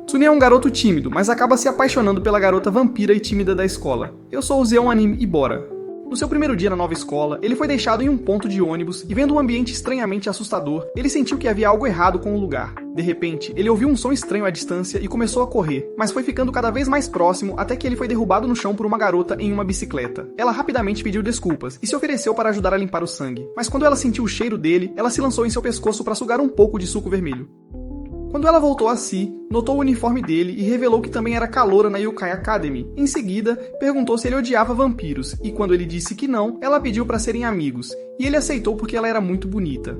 Tsune é um garoto tímido, mas acaba se apaixonando pela garota vampira e tímida da escola. Eu sou o Zeon Anime Ibora. No seu primeiro dia na nova escola, ele foi deixado em um ponto de ônibus e vendo um ambiente estranhamente assustador, ele sentiu que havia algo errado com o lugar. De repente, ele ouviu um som estranho à distância e começou a correr, mas foi ficando cada vez mais próximo até que ele foi derrubado no chão por uma garota em uma bicicleta. Ela rapidamente pediu desculpas e se ofereceu para ajudar a limpar o sangue, mas quando ela sentiu o cheiro dele, ela se lançou em seu pescoço para sugar um pouco de suco vermelho. Quando ela voltou a si, notou o uniforme dele e revelou que também era caloura na Yokai Academy. Em seguida, perguntou se ele odiava vampiros, e quando ele disse que não, ela pediu para serem amigos, e ele aceitou porque ela era muito bonita.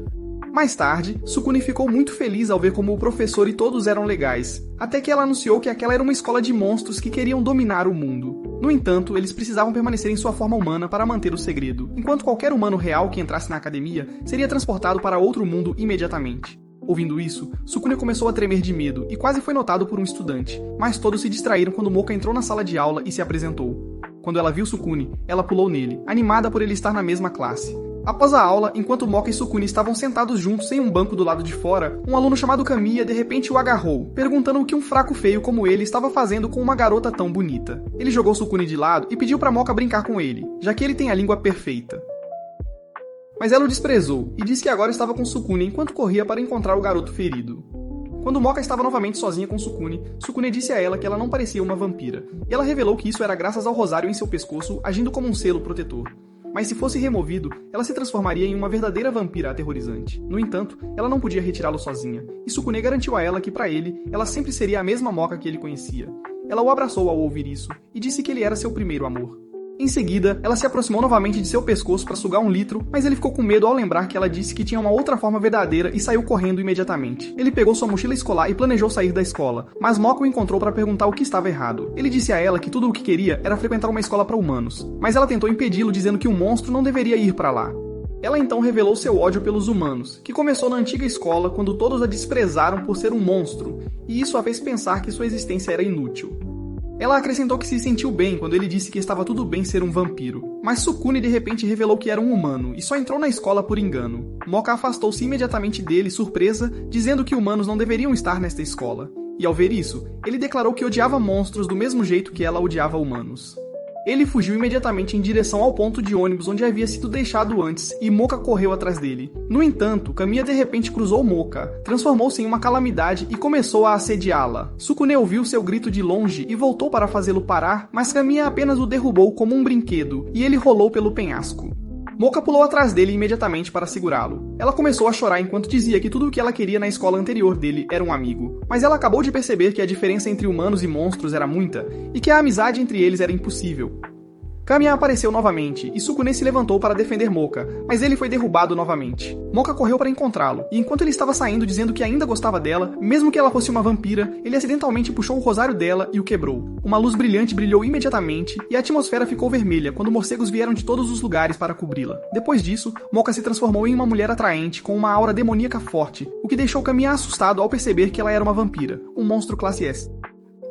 Mais tarde, Sukune ficou muito feliz ao ver como o professor e todos eram legais, até que ela anunciou que aquela era uma escola de monstros que queriam dominar o mundo. No entanto, eles precisavam permanecer em sua forma humana para manter o segredo, enquanto qualquer humano real que entrasse na academia seria transportado para outro mundo imediatamente. Ouvindo isso, Sukune começou a tremer de medo e quase foi notado por um estudante, mas todos se distraíram quando Moka entrou na sala de aula e se apresentou. Quando ela viu Sukune, ela pulou nele, animada por ele estar na mesma classe. Após a aula, enquanto Moka e Sukune estavam sentados juntos em um banco do lado de fora, um aluno chamado Kamiya de repente o agarrou, perguntando o que um fraco feio como ele estava fazendo com uma garota tão bonita. Ele jogou Sukune de lado e pediu para Moka brincar com ele, já que ele tem a língua perfeita. Mas ela o desprezou e disse que agora estava com Sukune enquanto corria para encontrar o garoto ferido. Quando Moka estava novamente sozinha com Sukune, Sukune disse a ela que ela não parecia uma vampira, e ela revelou que isso era graças ao rosário em seu pescoço agindo como um selo protetor. Mas se fosse removido, ela se transformaria em uma verdadeira vampira aterrorizante. No entanto, ela não podia retirá-lo sozinha, e Sukune garantiu a ela que para ele, ela sempre seria a mesma Moka que ele conhecia. Ela o abraçou ao ouvir isso, e disse que ele era seu primeiro amor. Em seguida, ela se aproximou novamente de seu pescoço para sugar um litro, mas ele ficou com medo ao lembrar que ela disse que tinha uma outra forma verdadeira e saiu correndo imediatamente. Ele pegou sua mochila escolar e planejou sair da escola, mas Moka o encontrou para perguntar o que estava errado. Ele disse a ela que tudo o que queria era frequentar uma escola para humanos, mas ela tentou impedi-lo dizendo que um monstro não deveria ir para lá. Ela então revelou seu ódio pelos humanos, que começou na antiga escola quando todos a desprezaram por ser um monstro, e isso a fez pensar que sua existência era inútil. Ela acrescentou que se sentiu bem quando ele disse que estava tudo bem ser um vampiro, mas Sukune de repente revelou que era um humano e só entrou na escola por engano. Moka afastou-se imediatamente dele, surpresa, dizendo que humanos não deveriam estar nesta escola. E ao ver isso, ele declarou que odiava monstros do mesmo jeito que ela odiava humanos. Ele fugiu imediatamente em direção ao ponto de ônibus onde havia sido deixado antes, e Moka correu atrás dele. No entanto, Kamiya de repente cruzou Moka, transformou-se em uma calamidade e começou a assediá-la. Sukune ouviu seu grito de longe e voltou para fazê-lo parar, mas Kamiya apenas o derrubou como um brinquedo, e ele rolou pelo penhasco. Moka pulou atrás dele imediatamente para segurá-lo. Ela começou a chorar enquanto dizia que tudo o que ela queria na escola anterior dele era um amigo. Mas ela acabou de perceber que a diferença entre humanos e monstros era muita, e que a amizade entre eles era impossível. Kamiya apareceu novamente, e Sukune se levantou para defender Moka, mas ele foi derrubado novamente. Moka correu para encontrá-lo, e enquanto ele estava saindo dizendo que ainda gostava dela, mesmo que ela fosse uma vampira, ele acidentalmente puxou o rosário dela e o quebrou. Uma luz brilhante brilhou imediatamente, e a atmosfera ficou vermelha quando morcegos vieram de todos os lugares para cobri-la. Depois disso, Moka se transformou em uma mulher atraente, com uma aura demoníaca forte, o que deixou Kamiya assustado ao perceber que ela era uma vampira, um monstro classe S.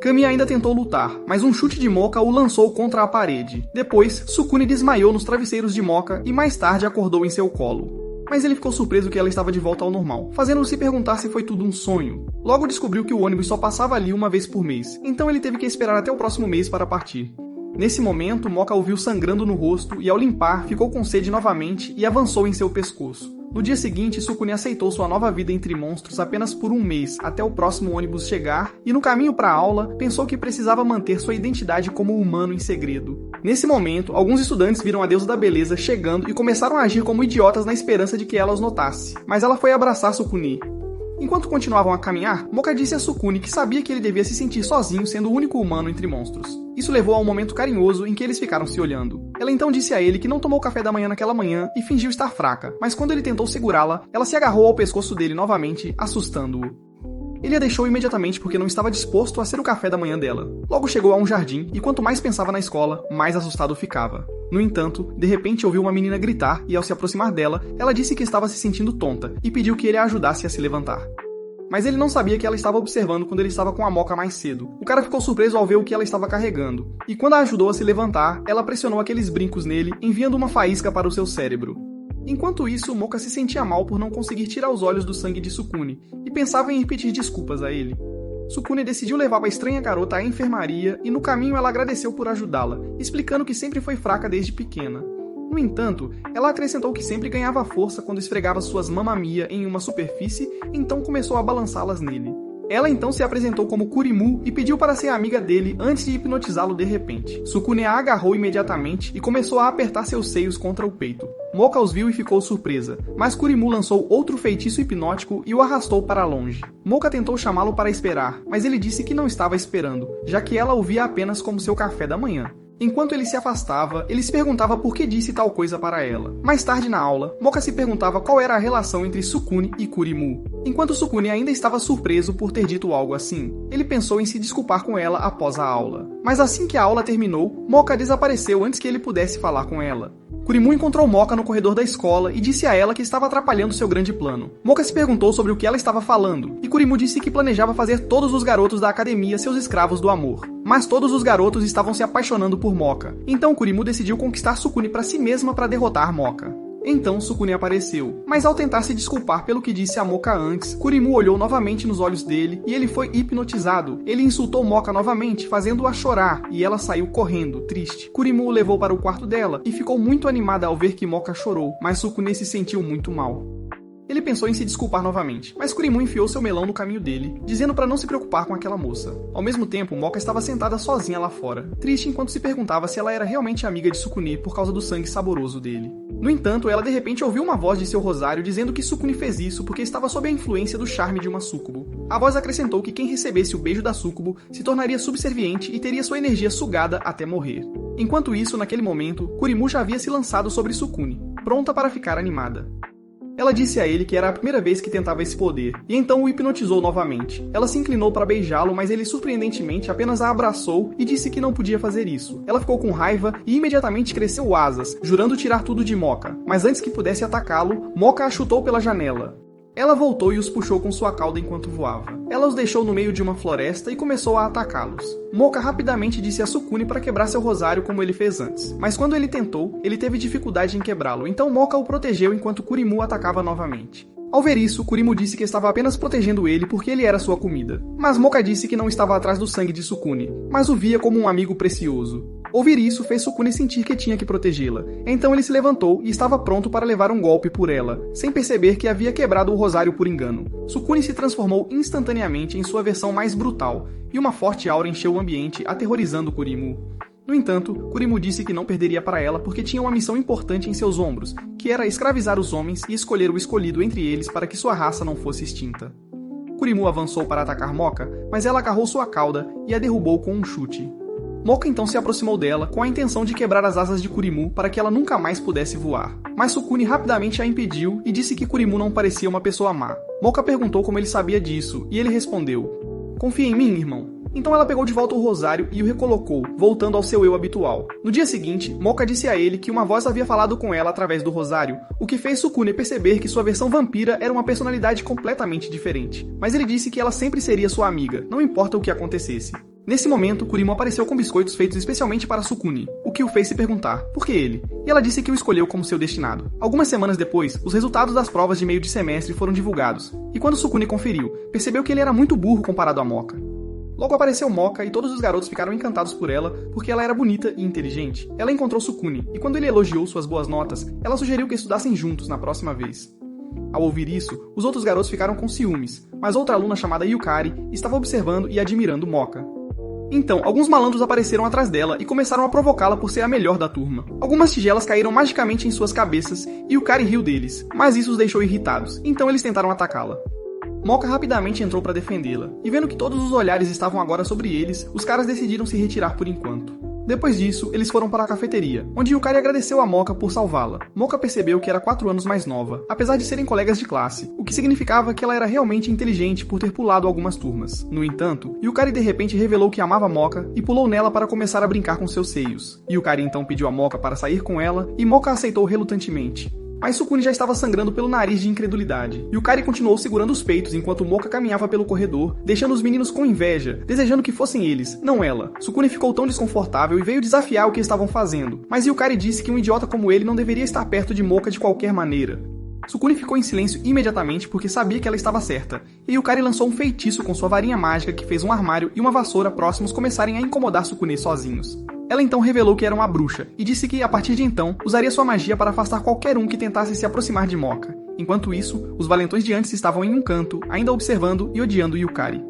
Kamiya ainda tentou lutar, mas um chute de Moka o lançou contra a parede. Depois, Sukune desmaiou nos travesseiros de Moka e mais tarde acordou em seu colo. Mas ele ficou surpreso que ela estava de volta ao normal, fazendo-o se perguntar se foi tudo um sonho. Logo descobriu que o ônibus só passava ali uma vez por mês, então ele teve que esperar até o próximo mês para partir. Nesse momento, Moka o viu sangrando no rosto e ao limpar, ficou com sede novamente e avançou em seu pescoço. No dia seguinte, Sukune aceitou sua nova vida entre monstros apenas por um mês, até o próximo ônibus chegar, e no caminho para a aula, pensou que precisava manter sua identidade como humano em segredo. Nesse momento, alguns estudantes viram a deusa da beleza chegando e começaram a agir como idiotas na esperança de que ela os notasse, mas ela foi abraçar Sukune. Enquanto continuavam a caminhar, Moka disse a Sukune que sabia que ele devia se sentir sozinho sendo o único humano entre monstros. Isso levou a um momento carinhoso em que eles ficaram se olhando. Ela então disse a ele que não tomou café da manhã naquela manhã e fingiu estar fraca, mas quando ele tentou segurá-la, ela se agarrou ao pescoço dele novamente, assustando-o. Ele a deixou imediatamente porque não estava disposto a ser o café da manhã dela. Logo chegou a um jardim e quanto mais pensava na escola, mais assustado ficava. No entanto, de repente ouviu uma menina gritar e ao se aproximar dela, ela disse que estava se sentindo tonta e pediu que ele a ajudasse a se levantar. Mas ele não sabia que ela estava observando quando ele estava com a Moka mais cedo. O cara ficou surpreso ao ver o que ela estava carregando. E quando a ajudou a se levantar, ela pressionou aqueles brincos nele, enviando uma faísca para o seu cérebro. Enquanto isso, Moka se sentia mal por não conseguir tirar os olhos do sangue de Sukune, e pensava em ir pedir desculpas a ele. Sukune decidiu levar a estranha garota à enfermaria e no caminho ela agradeceu por ajudá-la, explicando que sempre foi fraca desde pequena. No entanto, ela acrescentou que sempre ganhava força quando esfregava suas mamamia em uma superfície, então começou a balançá-las nele. Ela então se apresentou como Kurimu e pediu para ser amiga dele antes de hipnotizá-lo de repente. Sukune a agarrou imediatamente e começou a apertar seus seios contra o peito. Moka os viu e ficou surpresa, mas Kurimu lançou outro feitiço hipnótico e o arrastou para longe. Moka tentou chamá-lo para esperar, mas ele disse que não estava esperando, já que ela o via apenas como seu café da manhã. Enquanto ele se afastava, ele se perguntava por que disse tal coisa para ela. Mais tarde na aula, Moka se perguntava qual era a relação entre Sukune e Kurimu. Enquanto Sukune ainda estava surpreso por ter dito algo assim, ele pensou em se desculpar com ela após a aula. Mas assim que a aula terminou, Moka desapareceu antes que ele pudesse falar com ela. Kurimu encontrou Moka no corredor da escola e disse a ela que estava atrapalhando seu grande plano. Moka se perguntou sobre o que ela estava falando, e Kurimu disse que planejava fazer todos os garotos da academia seus escravos do amor. Mas todos os garotos estavam se apaixonando por Moka, então Kurimu decidiu conquistar Sukune para si mesma para derrotar Moka. Então Sukune apareceu, mas ao tentar se desculpar pelo que disse a Moka antes, Kurimu olhou novamente nos olhos dele e ele foi hipnotizado. Ele insultou Moka novamente, fazendo-a chorar, e ela saiu correndo, triste. Kurimu o levou para o quarto dela e ficou muito animada ao ver que Moka chorou, mas Sukune se sentiu muito mal. Ele pensou em se desculpar novamente, mas Kurimu enfiou seu melão no caminho dele, dizendo para não se preocupar com aquela moça. Ao mesmo tempo, Moka estava sentada sozinha lá fora, triste enquanto se perguntava se ela era realmente amiga de Sukune por causa do sangue saboroso dele. No entanto, ela de repente ouviu uma voz de seu rosário dizendo que Sukune fez isso porque estava sob a influência do charme de uma súcubo. A voz acrescentou que quem recebesse o beijo da súcubo se tornaria subserviente e teria sua energia sugada até morrer. Enquanto isso, naquele momento, Kurimu já havia se lançado sobre Sukune, pronta para ficar animada. Ela disse a ele que era a primeira vez que tentava esse poder, e então o hipnotizou novamente. Ela se inclinou para beijá-lo, mas ele surpreendentemente apenas a abraçou e disse que não podia fazer isso. Ela ficou com raiva e imediatamente cresceu asas, jurando tirar tudo de Moka. Mas antes que pudesse atacá-lo, Moka a chutou pela janela. Ela voltou e os puxou com sua cauda enquanto voava. Ela os deixou no meio de uma floresta e começou a atacá-los. Moka rapidamente disse a Sukune para quebrar seu rosário como ele fez antes, mas quando ele tentou, ele teve dificuldade em quebrá-lo, então Moka o protegeu enquanto Kurimu atacava novamente. Ao ver isso, Kurimu disse que estava apenas protegendo ele porque ele era sua comida. Mas Moka disse que não estava atrás do sangue de Sukune, mas o via como um amigo precioso. Ouvir isso fez Sukune sentir que tinha que protegê-la. Então ele se levantou e estava pronto para levar um golpe por ela, sem perceber que havia quebrado o rosário por engano. Sukune se transformou instantaneamente em sua versão mais brutal, e uma forte aura encheu o ambiente, aterrorizando Kurimu. No entanto, Kurimu disse que não perderia para ela porque tinha uma missão importante em seus ombros, que era escravizar os homens e escolher o escolhido entre eles para que sua raça não fosse extinta. Kurimu avançou para atacar Moka, mas ela agarrou sua cauda e a derrubou com um chute. Moka então se aproximou dela com a intenção de quebrar as asas de Kurimu para que ela nunca mais pudesse voar. Mas Sukune rapidamente a impediu e disse que Kurimu não parecia uma pessoa má. Moka perguntou como ele sabia disso, e ele respondeu: "Confia em mim, irmão." Então ela pegou de volta o rosário e o recolocou, voltando ao seu eu habitual. No dia seguinte, Moka disse a ele que uma voz havia falado com ela através do rosário, o que fez Sukune perceber que sua versão vampira era uma personalidade completamente diferente. Mas ele disse que ela sempre seria sua amiga, não importa o que acontecesse. Nesse momento, Kurimu apareceu com biscoitos feitos especialmente para Sukune, o que o fez se perguntar, por que ele? E ela disse que o escolheu como seu destinado. Algumas semanas depois, os resultados das provas de meio de semestre foram divulgados, e quando Sukune conferiu, percebeu que ele era muito burro comparado a Moka. Logo apareceu Moka e todos os garotos ficaram encantados por ela porque ela era bonita e inteligente. Ela encontrou Sukune, e quando ele elogiou suas boas notas, ela sugeriu que estudassem juntos na próxima vez. Ao ouvir isso, os outros garotos ficaram com ciúmes, mas outra aluna chamada Yukari estava observando e admirando Moka. Então, alguns malandros apareceram atrás dela e começaram a provocá-la por ser a melhor da turma. Algumas tigelas caíram magicamente em suas cabeças e Yukari riu deles, mas isso os deixou irritados, então eles tentaram atacá-la. Moka rapidamente entrou para defendê-la, e vendo que todos os olhares estavam agora sobre eles, os caras decidiram se retirar por enquanto. Depois disso, eles foram para a cafeteria, onde Yukari agradeceu a Moka por salvá-la. Moka percebeu que era 4 anos mais nova, apesar de serem colegas de classe, o que significava que ela era realmente inteligente por ter pulado algumas turmas. No entanto, Yukari de repente revelou que amava Moka e pulou nela para começar a brincar com seus seios. Yukari então pediu a Moka para sair com ela, e Moka aceitou relutantemente. Mas Sukune já estava sangrando pelo nariz de incredulidade. Yukari continuou segurando os peitos enquanto Moka caminhava pelo corredor, deixando os meninos com inveja, desejando que fossem eles, não ela. Sukune ficou tão desconfortável e veio desafiar o que estavam fazendo, mas Yukari disse que um idiota como ele não deveria estar perto de Moka de qualquer maneira. Sukune ficou em silêncio imediatamente porque sabia que ela estava certa, e Yukari lançou um feitiço com sua varinha mágica que fez um armário e uma vassoura próximos começarem a incomodar Sukune sozinhos. Ela então revelou que era uma bruxa, e disse que, a partir de então, usaria sua magia para afastar qualquer um que tentasse se aproximar de Moka. Enquanto isso, os valentões de antes estavam em um canto, ainda observando e odiando Yukari.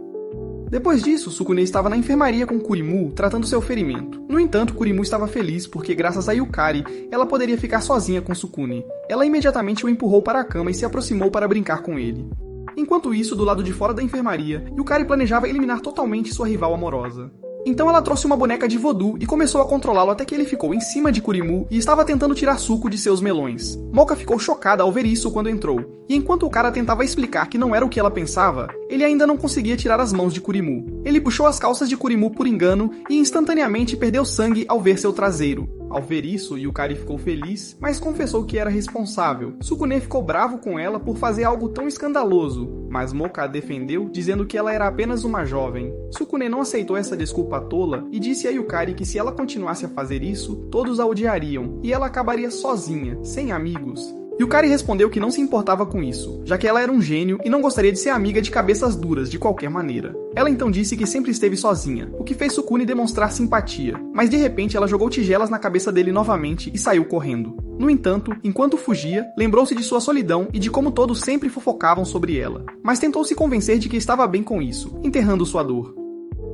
Depois disso, Sukune estava na enfermaria com Kurimu, tratando seu ferimento. No entanto, Kurimu estava feliz porque, graças a Yukari, ela poderia ficar sozinha com Sukune. Ela imediatamente o empurrou para a cama e se aproximou para brincar com ele. Enquanto isso, do lado de fora da enfermaria, Yukari planejava eliminar totalmente sua rival amorosa. Então ela trouxe uma boneca de voodoo e começou a controlá-lo até que ele ficou em cima de Kurimu e estava tentando tirar suco de seus melões. Moka ficou chocada ao ver isso quando entrou, e enquanto o cara tentava explicar que não era o que ela pensava, ele ainda não conseguia tirar as mãos de Kurimu. Ele puxou as calças de Kurimu por engano e instantaneamente perdeu sangue ao ver seu traseiro. Ao ver isso, Yukari ficou feliz, mas confessou que era responsável. Sukune ficou bravo com ela por fazer algo tão escandaloso, mas Moka a defendeu, dizendo que ela era apenas uma jovem. Sukune não aceitou essa desculpa tola e disse a Yukari que se ela continuasse a fazer isso, todos a odiariam, e ela acabaria sozinha, sem amigos. Yukari respondeu que não se importava com isso, já que ela era um gênio e não gostaria de ser amiga de cabeças duras de qualquer maneira. Ela então disse que sempre esteve sozinha, o que fez Sukune demonstrar simpatia, mas de repente ela jogou tigelas na cabeça dele novamente e saiu correndo. No entanto, enquanto fugia, lembrou-se de sua solidão e de como todos sempre fofocavam sobre ela, mas tentou se convencer de que estava bem com isso, enterrando sua dor.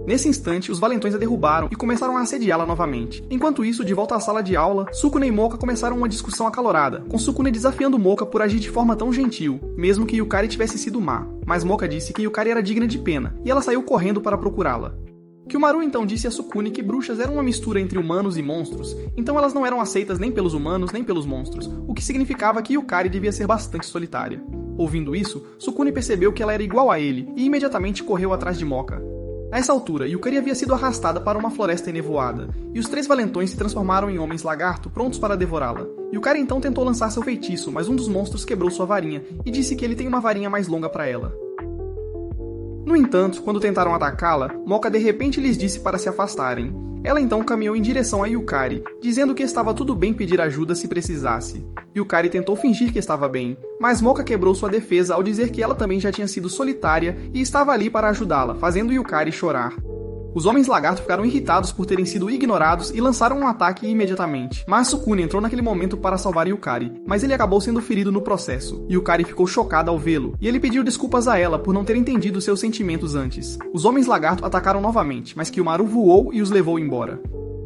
Nesse instante, os valentões a derrubaram e começaram a assediá-la novamente. Enquanto isso, de volta à sala de aula, Sukune e Moka começaram uma discussão acalorada, com Sukune desafiando Moka por agir de forma tão gentil, mesmo que Yukari tivesse sido má. Mas Moka disse que Yukari era digna de pena, e ela saiu correndo para procurá-la. Kyumaru então disse a Sukune que bruxas eram uma mistura entre humanos e monstros, então elas não eram aceitas nem pelos humanos nem pelos monstros, o que significava que Yukari devia ser bastante solitária. Ouvindo isso, Sukune percebeu que ela era igual a ele, e imediatamente correu atrás de Moka. A essa altura, Yukari havia sido arrastada para uma floresta enevoada, e os 3 valentões se transformaram em homens lagarto prontos para devorá-la. Yukari então tentou lançar seu feitiço, mas um dos monstros quebrou sua varinha, e disse que ele tem uma varinha mais longa para ela. No entanto, quando tentaram atacá-la, Moka de repente lhes disse para se afastarem. Ela então caminhou em direção a Yukari, dizendo que estava tudo bem pedir ajuda se precisasse. Yukari tentou fingir que estava bem, mas Moka quebrou sua defesa ao dizer que ela também já tinha sido solitária e estava ali para ajudá-la, fazendo Yukari chorar. Os homens lagarto ficaram irritados por terem sido ignorados e lançaram um ataque imediatamente. Mas Sukune entrou naquele momento para salvar Yukari, mas ele acabou sendo ferido no processo. Yukari ficou chocada ao vê-lo, e ele pediu desculpas a ela por não ter entendido seus sentimentos antes. Os homens lagarto atacaram novamente, mas Kyumaru voou e os levou embora.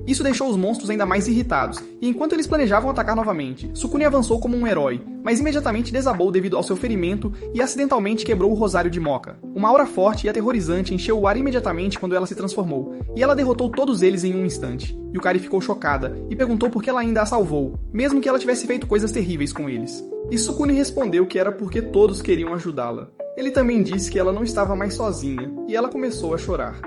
Isso deixou os monstros ainda mais irritados, e enquanto eles planejavam atacar novamente, Sukune avançou como um herói, mas imediatamente desabou devido ao seu ferimento e acidentalmente quebrou o rosário de Moka. Uma aura forte e aterrorizante encheu o ar imediatamente quando ela se transformou, e ela derrotou todos eles em um instante. Yukari ficou chocada e perguntou por que ela ainda a salvou, mesmo que ela tivesse feito coisas terríveis com eles. E Sukune respondeu que era porque todos queriam ajudá-la. Ele também disse que ela não estava mais sozinha, e ela começou a chorar.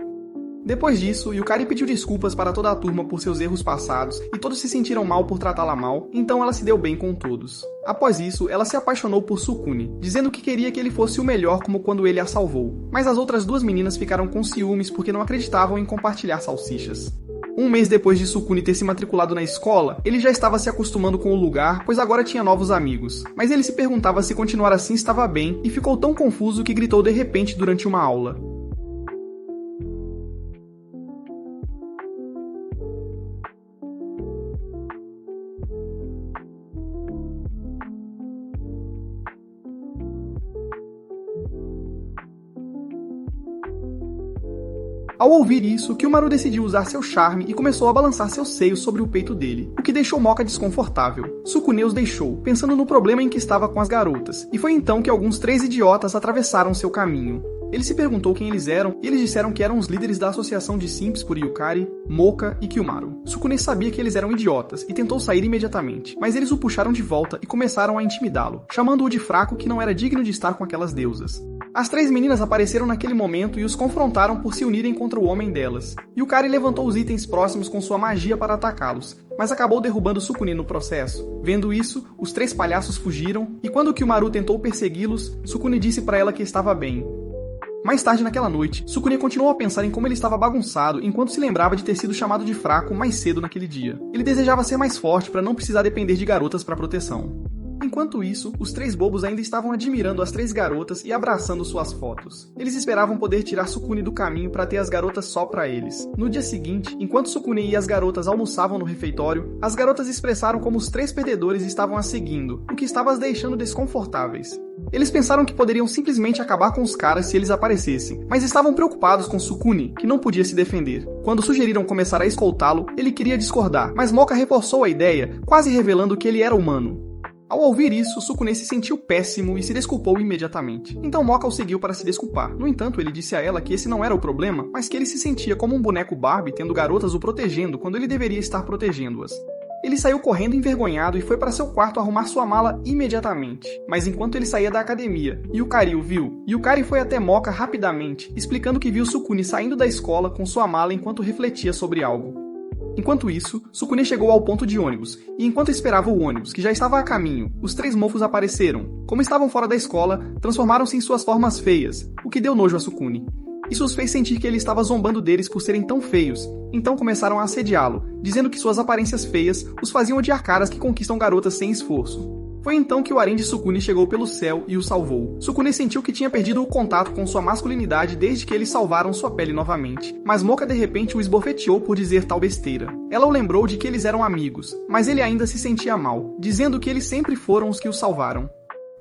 Depois disso, Yukari pediu desculpas para toda a turma por seus erros passados e todos se sentiram mal por tratá-la mal, então ela se deu bem com todos. Após isso, ela se apaixonou por Sukune, dizendo que queria que ele fosse o melhor como quando ele a salvou. Mas as outras 2 meninas ficaram com ciúmes porque não acreditavam em compartilhar salsichas. Um mês depois de Sukune ter se matriculado na escola, ele já estava se acostumando com o lugar, pois agora tinha novos amigos. Mas ele se perguntava se continuar assim estava bem e ficou tão confuso que gritou de repente durante uma aula. Ao ouvir isso, Kyumaru decidiu usar seu charme e começou a balançar seus seios sobre o peito dele, o que deixou Moka desconfortável. Sukune os deixou, pensando no problema em que estava com as garotas, e foi então que alguns 3 idiotas atravessaram seu caminho. Ele se perguntou quem eles eram, e eles disseram que eram os líderes da associação de simples por Yukari, Moka e Kyumaru. Sukune sabia que eles eram idiotas e tentou sair imediatamente, mas eles o puxaram de volta e começaram a intimidá-lo, chamando-o de fraco que não era digno de estar com aquelas deusas. As 3 meninas apareceram naquele momento e os confrontaram por se unirem contra o homem delas. Yukari levantou os itens próximos com sua magia para atacá-los, mas acabou derrubando Sukune no processo. Vendo isso, os 3 palhaços fugiram, e quando Kyumaru tentou persegui-los, Sukune disse para ela que estava bem. Mais tarde naquela noite, Sukune continuou a pensar em como ele estava bagunçado enquanto se lembrava de ter sido chamado de fraco mais cedo naquele dia. Ele desejava ser mais forte para não precisar depender de garotas para proteção. Enquanto isso, os 3 bobos ainda estavam admirando as 3 garotas e abraçando suas fotos. Eles esperavam poder tirar Sukune do caminho para ter as garotas só para eles. No dia seguinte, enquanto Sukune e as garotas almoçavam no refeitório, as garotas expressaram como os 3 perdedores estavam as seguindo, o que estava as deixando desconfortáveis. Eles pensaram que poderiam simplesmente acabar com os caras se eles aparecessem, mas estavam preocupados com Sukune, que não podia se defender. Quando sugeriram começar a escoltá-lo, ele queria discordar, mas Moka reforçou a ideia, quase revelando que ele era humano. Ao ouvir isso, Sukune se sentiu péssimo e se desculpou imediatamente. Então Moka o seguiu para se desculpar. No entanto, ele disse a ela que esse não era o problema, mas que ele se sentia como um boneco Barbie tendo garotas o protegendo quando ele deveria estar protegendo-as. Ele saiu correndo envergonhado e foi para seu quarto arrumar sua mala imediatamente. Mas enquanto ele saía da academia, Yukari o viu. Yukari foi até Moka rapidamente, explicando que viu Sukune saindo da escola com sua mala enquanto refletia sobre algo. Enquanto isso, Sukune chegou ao ponto de ônibus, e enquanto esperava o ônibus, que já estava a caminho, os 3 mofos apareceram. Como estavam fora da escola, transformaram-se em suas formas feias, o que deu nojo a Sukune. Isso os fez sentir que ele estava zombando deles por serem tão feios, então começaram a assediá-lo, dizendo que suas aparências feias os faziam odiar caras que conquistam garotas sem esforço. Foi então que o harém de Sukune chegou pelo céu e o salvou. Sukune sentiu que tinha perdido o contato com sua masculinidade desde que eles salvaram sua pele novamente, mas Moka de repente o esbofeteou por dizer tal besteira. Ela o lembrou de que eles eram amigos, mas ele ainda se sentia mal, dizendo que eles sempre foram os que o salvaram.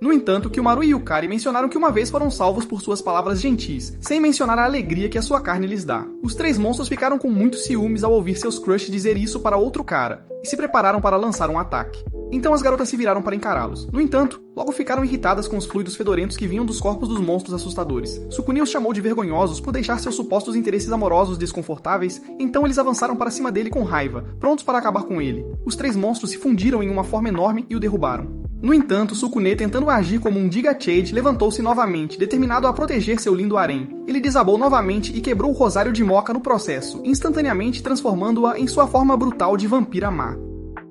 No entanto, Kiyomaru e Yukari mencionaram que uma vez foram salvos por suas palavras gentis, sem mencionar a alegria que a sua carne lhes dá. Os 3 monstros ficaram com muitos ciúmes ao ouvir seus crush dizer isso para outro cara, e se prepararam para lançar um ataque. Então as garotas se viraram para encará-los. No entanto, logo ficaram irritadas com os fluidos fedorentos que vinham dos corpos dos monstros assustadores. Sukune os chamou de vergonhosos por deixar seus supostos interesses amorosos desconfortáveis, então eles avançaram para cima dele com raiva, prontos para acabar com ele. Os 3 monstros se fundiram em uma forma enorme e o derrubaram. No entanto, Sukune, tentando agir como um Giga Chade, levantou-se novamente, determinado a proteger seu lindo harém. Ele desabou novamente e quebrou o rosário de Moka no processo, instantaneamente transformando-a em sua forma brutal de vampira má.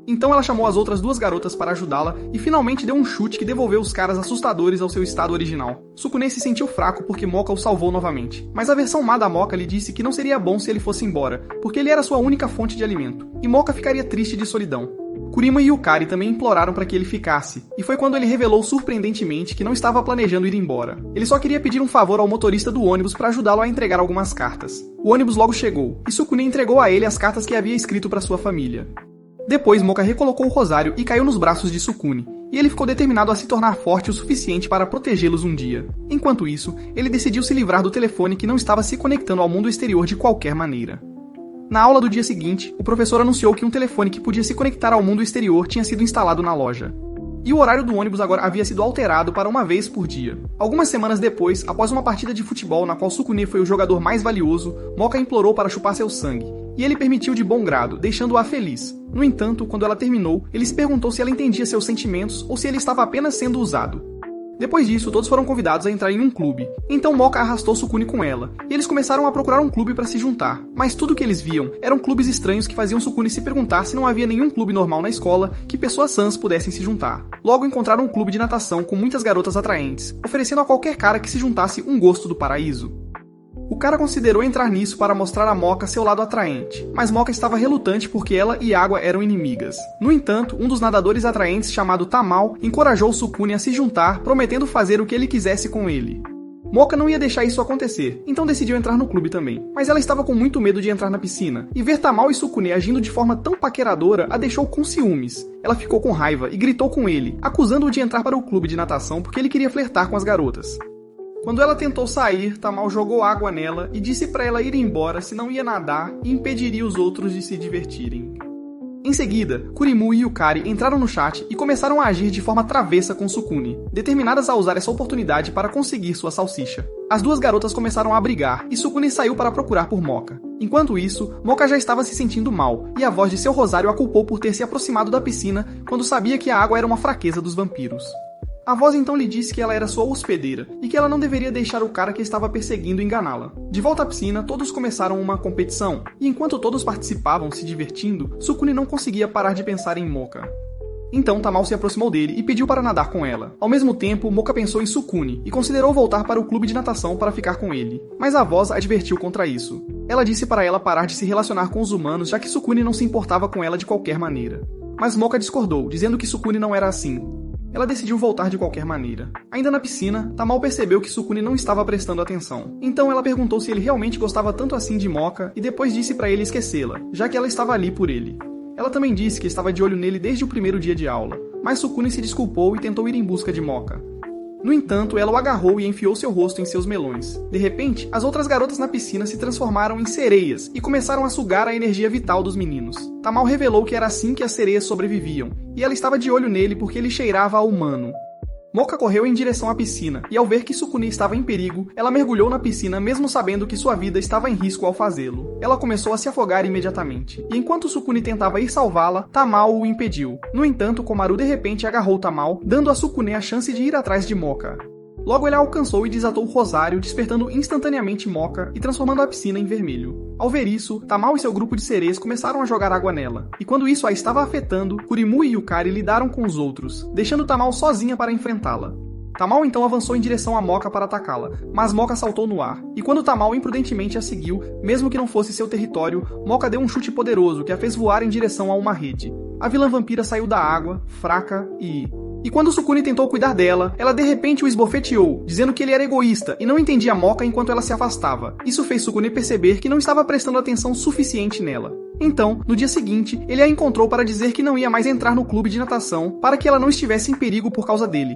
Então ela chamou as outras 2 garotas para ajudá-la e finalmente deu um chute que devolveu os caras assustadores ao seu estado original. Sukune se sentiu fraco porque Moka o salvou novamente, mas a versão má da Moka lhe disse que não seria bom se ele fosse embora, porque ele era sua única fonte de alimento, e Moka ficaria triste de solidão. Kurima e Yukari também imploraram para que ele ficasse, e foi quando ele revelou surpreendentemente que não estava planejando ir embora. Ele só queria pedir um favor ao motorista do ônibus para ajudá-lo a entregar algumas cartas. O ônibus logo chegou, e Sukune entregou a ele as cartas que havia escrito para sua família. Depois, Moka recolocou o rosário e caiu nos braços de Sukune, e ele ficou determinado a se tornar forte o suficiente para protegê-los um dia. Enquanto isso, ele decidiu se livrar do telefone que não estava se conectando ao mundo exterior de qualquer maneira. Na aula do dia seguinte, o professor anunciou que um telefone que podia se conectar ao mundo exterior tinha sido instalado na loja. E o horário do ônibus agora havia sido alterado para uma vez por dia. Algumas semanas depois, após uma partida de futebol na qual Sukune foi o jogador mais valioso, Moka implorou para chupar seu sangue, e ele permitiu de bom grado, deixando-a feliz. No entanto, quando ela terminou, ele se perguntou se ela entendia seus sentimentos ou se ele estava apenas sendo usado. Depois disso, todos foram convidados a entrar em um clube. Então Moka arrastou Sukune com ela, e eles começaram a procurar um clube para se juntar. Mas tudo que eles viam eram clubes estranhos que faziam Sukune se perguntar se não havia nenhum clube normal na escola que pessoas sãs pudessem se juntar. Logo encontraram um clube de natação com muitas garotas atraentes, oferecendo a qualquer cara que se juntasse um gosto do paraíso. O cara considerou entrar nisso para mostrar a Moka seu lado atraente, mas Moka estava relutante porque ela e Água eram inimigas. No entanto, um dos nadadores atraentes chamado Tamal encorajou Sukune a se juntar, prometendo fazer o que ele quisesse com ele. Moka não ia deixar isso acontecer, então decidiu entrar no clube também, mas ela estava com muito medo de entrar na piscina, e ver Tamal e Sukune agindo de forma tão paqueradora a deixou com ciúmes. Ela ficou com raiva e gritou com ele, acusando-o de entrar para o clube de natação porque ele queria flertar com as garotas. Quando ela tentou sair, Tamal jogou água nela e disse para ela ir embora se não ia nadar e impediria os outros de se divertirem. Em seguida, Kurimu e Yukari entraram no chat e começaram a agir de forma travessa com Sukune, determinadas a usar essa oportunidade para conseguir sua salsicha. As 2 garotas começaram a brigar e Sukune saiu para procurar por Moka. Enquanto isso, Moka já estava se sentindo mal e a voz de seu rosário a culpou por ter se aproximado da piscina quando sabia que a água era uma fraqueza dos vampiros. A voz então lhe disse que ela era sua hospedeira e que ela não deveria deixar o cara que estava perseguindo enganá-la. De volta à piscina, todos começaram uma competição, e enquanto todos participavam se divertindo, Sukune não conseguia parar de pensar em Moka. Então Tamal se aproximou dele e pediu para nadar com ela. Ao mesmo tempo, Moka pensou em Sukune e considerou voltar para o clube de natação para ficar com ele. Mas a voz advertiu contra isso. Ela disse para ela parar de se relacionar com os humanos, já que Sukune não se importava com ela de qualquer maneira. Mas Moka discordou, dizendo que Sukune não era assim. Ela decidiu voltar de qualquer maneira. Ainda na piscina, Tamao percebeu que Sukune não estava prestando atenção. Então ela perguntou se ele realmente gostava tanto assim de Moka e depois disse para ele esquecê-la, já que ela estava ali por ele. Ela também disse que estava de olho nele desde o primeiro dia de aula, mas Sukune se desculpou e tentou ir em busca de Moka. No entanto, ela o agarrou e enfiou seu rosto em seus melões. De repente, as outras garotas na piscina se transformaram em sereias e começaram a sugar a energia vital dos meninos. Tamao revelou que era assim que as sereias sobreviviam, e ela estava de olho nele porque ele cheirava a humano. Moka correu em direção à piscina, e ao ver que Sukune estava em perigo, ela mergulhou na piscina mesmo sabendo que sua vida estava em risco ao fazê-lo. Ela começou a se afogar imediatamente, e enquanto Sukune tentava ir salvá-la, Tamao o impediu. No entanto, Komaru de repente agarrou Tamao, dando a Sukune a chance de ir atrás de Moka. Logo ele a alcançou e desatou o rosário, despertando instantaneamente Moka e transformando a piscina em vermelho. Ao ver isso, Tamao e seu grupo de sereias começaram a jogar água nela, e quando isso a estava afetando, Kurimu e Yukari lidaram com os outros, deixando Tamao sozinha para enfrentá-la. Tamao então avançou em direção a Moka para atacá-la, mas Moka saltou no ar, e quando Tamao imprudentemente a seguiu, mesmo que não fosse seu território, Moka deu um chute poderoso que a fez voar em direção a uma rede. A vilã vampira saiu da água, fraca E quando Sukune tentou cuidar dela, ela de repente o esbofeteou, dizendo que ele era egoísta e não entendia Moka enquanto ela se afastava. Isso fez Sukune perceber que não estava prestando atenção suficiente nela. Então, no dia seguinte, ele a encontrou para dizer que não ia mais entrar no clube de natação para que ela não estivesse em perigo por causa dele.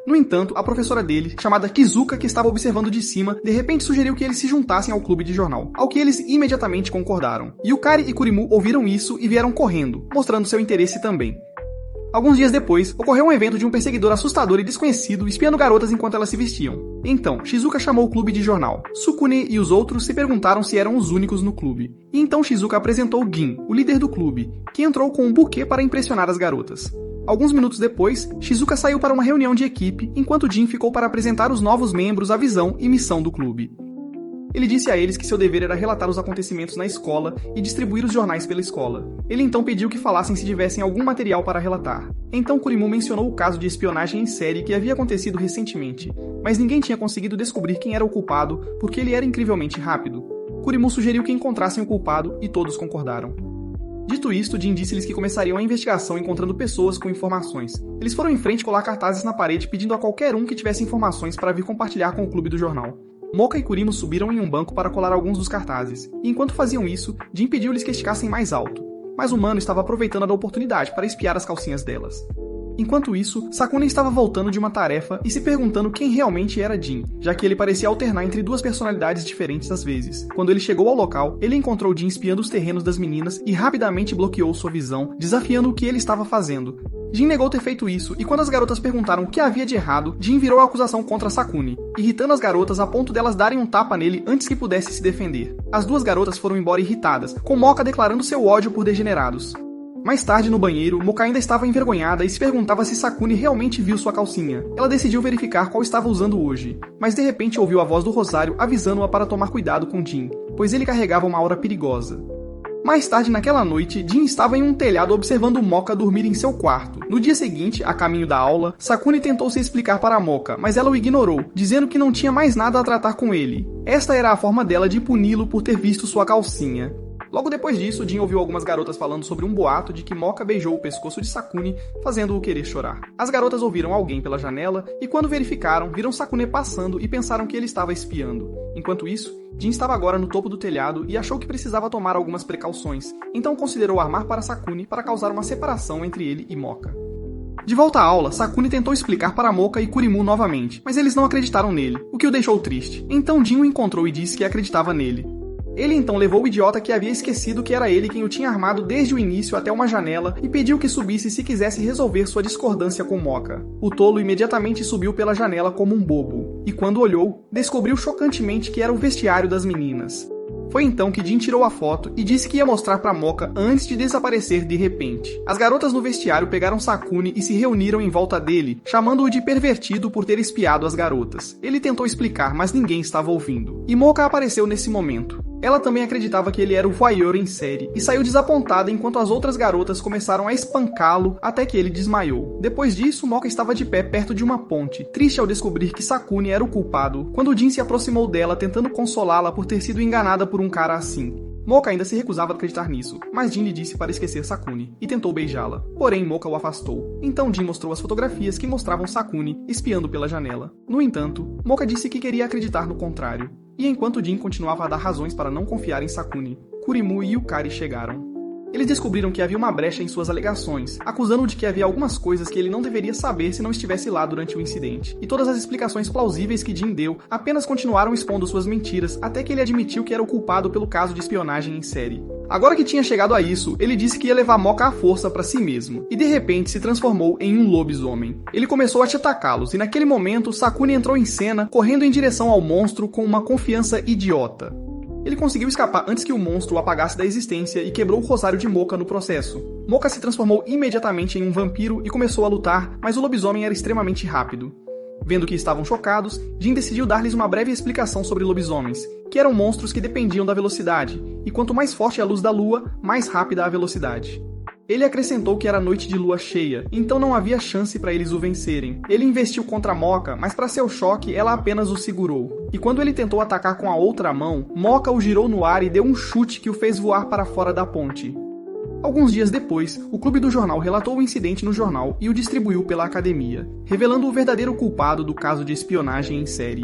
No entanto, a professora dele, chamada Kizuka, que estava observando de cima, de repente sugeriu que eles se juntassem ao clube de jornal, ao que eles imediatamente concordaram. Yukari e Kurimu ouviram isso e vieram correndo, mostrando seu interesse também. Alguns dias depois, ocorreu um evento de um perseguidor assustador e desconhecido espiando garotas enquanto elas se vestiam. Então, Shizuka chamou o clube de jornal. Sukune e os outros se perguntaram se eram os únicos no clube. E então Shizuka apresentou Gin, o líder do clube, que entrou com um buquê para impressionar as garotas. Alguns minutos depois, Shizuka saiu para uma reunião de equipe, enquanto Jin ficou para apresentar os novos membros a visão e missão do clube. Ele disse a eles que seu dever era relatar os acontecimentos na escola e distribuir os jornais pela escola. Ele então pediu que falassem se tivessem algum material para relatar. Então Kurimu mencionou o caso de espionagem em série que havia acontecido recentemente, mas ninguém tinha conseguido descobrir quem era o culpado porque ele era incrivelmente rápido. Kurimu sugeriu que encontrassem o culpado e todos concordaram. Dito isto, Jin disse-lhes que começariam a investigação encontrando pessoas com informações. Eles foram em frente colar cartazes na parede pedindo a qualquer um que tivesse informações para vir compartilhar com o clube do jornal. Moka e Kurimu subiram em um banco para colar alguns dos cartazes, e enquanto faziam isso, Jin pediu-lhes que esticassem mais alto, mas o Mano estava aproveitando a oportunidade para espiar as calcinhas delas. Enquanto isso, Sakune estava voltando de uma tarefa e se perguntando quem realmente era Jin, já que ele parecia alternar entre duas personalidades diferentes às vezes. Quando ele chegou ao local, ele encontrou Jin espiando os terrenos das meninas e rapidamente bloqueou sua visão, desafiando o que ele estava fazendo. Jin negou ter feito isso, e quando as garotas perguntaram o que havia de errado, Jin virou a acusação contra Sakune, irritando as garotas a ponto delas darem um tapa nele antes que pudesse se defender. As duas garotas foram embora irritadas, com Moka declarando seu ódio por degenerados. Mais tarde, no banheiro, Moka ainda estava envergonhada e se perguntava se Sakune realmente viu sua calcinha. Ela decidiu verificar qual estava usando hoje, mas de repente ouviu a voz do Rosário avisando-a para tomar cuidado com Jin, pois ele carregava uma aura perigosa. Mais tarde naquela noite, Jin estava em um telhado observando Moka dormir em seu quarto. No dia seguinte, a caminho da aula, Sakune tentou se explicar para Moka, mas ela o ignorou, dizendo que não tinha mais nada a tratar com ele. Esta era a forma dela de puni-lo por ter visto sua calcinha. Logo depois disso, Jin ouviu algumas garotas falando sobre um boato de que Moka beijou o pescoço de Sakune, fazendo-o querer chorar. As garotas ouviram alguém pela janela e, quando verificaram, viram Sakune passando e pensaram que ele estava espiando. Enquanto isso, Jin estava agora no topo do telhado e achou que precisava tomar algumas precauções, então considerou armar para Sakune para causar uma separação entre ele e Moka. De volta à aula, Sakune tentou explicar para Moka e Kurimu novamente, mas eles não acreditaram nele, o que o deixou triste. Então Jin o encontrou e disse que acreditava nele. Ele então levou o idiota que havia esquecido que era ele quem o tinha armado desde o início até uma janela e pediu que subisse se quisesse resolver sua discordância com Moka. O tolo imediatamente subiu pela janela como um bobo, e quando olhou, descobriu chocantemente que era o vestiário das meninas. Foi então que Jin tirou a foto e disse que ia mostrar para Moka antes de desaparecer de repente. As garotas no vestiário pegaram Sakune e se reuniram em volta dele, chamando-o de pervertido por ter espiado as garotas. Ele tentou explicar, mas ninguém estava ouvindo. E Moka apareceu nesse momento. Ela também acreditava que ele era o voyeur em série, e saiu desapontada enquanto as outras garotas começaram a espancá-lo até que ele desmaiou. Depois disso, Moka estava de pé perto de uma ponte, triste ao descobrir que Sakune era o culpado, quando Jin se aproximou dela tentando consolá-la por ter sido enganada por um cara assim. Moka ainda se recusava a acreditar nisso, mas Jin lhe disse para esquecer Sakuni, e tentou beijá-la. Porém, Moka o afastou. Então Jin mostrou as fotografias que mostravam Sakuni espiando pela janela. No entanto, Moka disse que queria acreditar no contrário. E enquanto Jin continuava a dar razões para não confiar em Sakuni, Kurimu e Yukari chegaram. Eles descobriram que havia uma brecha em suas alegações, acusando-o de que havia algumas coisas que ele não deveria saber se não estivesse lá durante o incidente. E todas as explicações plausíveis que Jin deu apenas continuaram expondo suas mentiras até que ele admitiu que era o culpado pelo caso de espionagem em série. Agora que tinha chegado a isso, ele disse que ia levar Moka à força para si mesmo, e de repente se transformou em um lobisomem. Ele começou a te atacá-los, e naquele momento Sakuni entrou em cena, correndo em direção ao monstro com uma confiança idiota. Ele conseguiu escapar antes que o monstro o apagasse da existência e quebrou o rosário de Moka no processo. Moka se transformou imediatamente em um vampiro e começou a lutar, mas o lobisomem era extremamente rápido. Vendo que estavam chocados, Jin decidiu dar-lhes uma breve explicação sobre lobisomens, que eram monstros que dependiam da velocidade, e quanto mais forte a luz da lua, mais rápida a velocidade. Ele acrescentou que era noite de lua cheia, então não havia chance para eles o vencerem. Ele investiu contra Moka, mas para seu choque, ela apenas o segurou. E quando ele tentou atacar com a outra mão, Moka o girou no ar e deu um chute que o fez voar para fora da ponte. Alguns dias depois, o clube do jornal relatou o incidente no jornal e o distribuiu pela academia, revelando o verdadeiro culpado do caso de espionagem em série.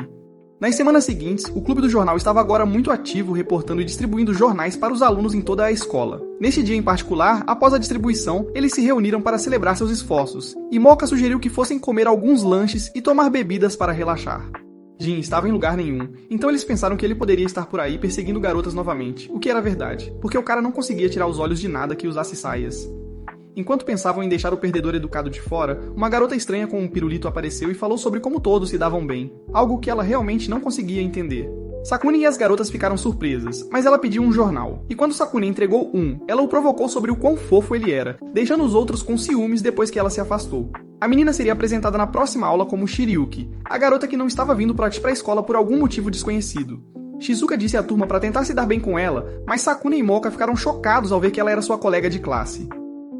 Nas semanas seguintes, o clube do jornal estava agora muito ativo reportando e distribuindo jornais para os alunos em toda a escola. Neste dia em particular, após a distribuição, eles se reuniram para celebrar seus esforços, e Moka sugeriu que fossem comer alguns lanches e tomar bebidas para relaxar. Jin estava em lugar nenhum, então eles pensaram que ele poderia estar por aí perseguindo garotas novamente, o que era verdade, porque o cara não conseguia tirar os olhos de nada que usasse saias. Enquanto pensavam em deixar o perdedor educado de fora, uma garota estranha com um pirulito apareceu e falou sobre como todos se davam bem, algo que ela realmente não conseguia entender. Sakuni e as garotas ficaram surpresas, mas ela pediu um jornal, e quando Sakuni entregou um, ela o provocou sobre o quão fofo ele era, deixando os outros com ciúmes depois que ela se afastou. A menina seria apresentada na próxima aula como Shiryuki, a garota que não estava vindo para a escola por algum motivo desconhecido. Shizuka disse à turma para tentar se dar bem com ela, mas Sakuni e Moka ficaram chocados ao ver que ela era sua colega de classe.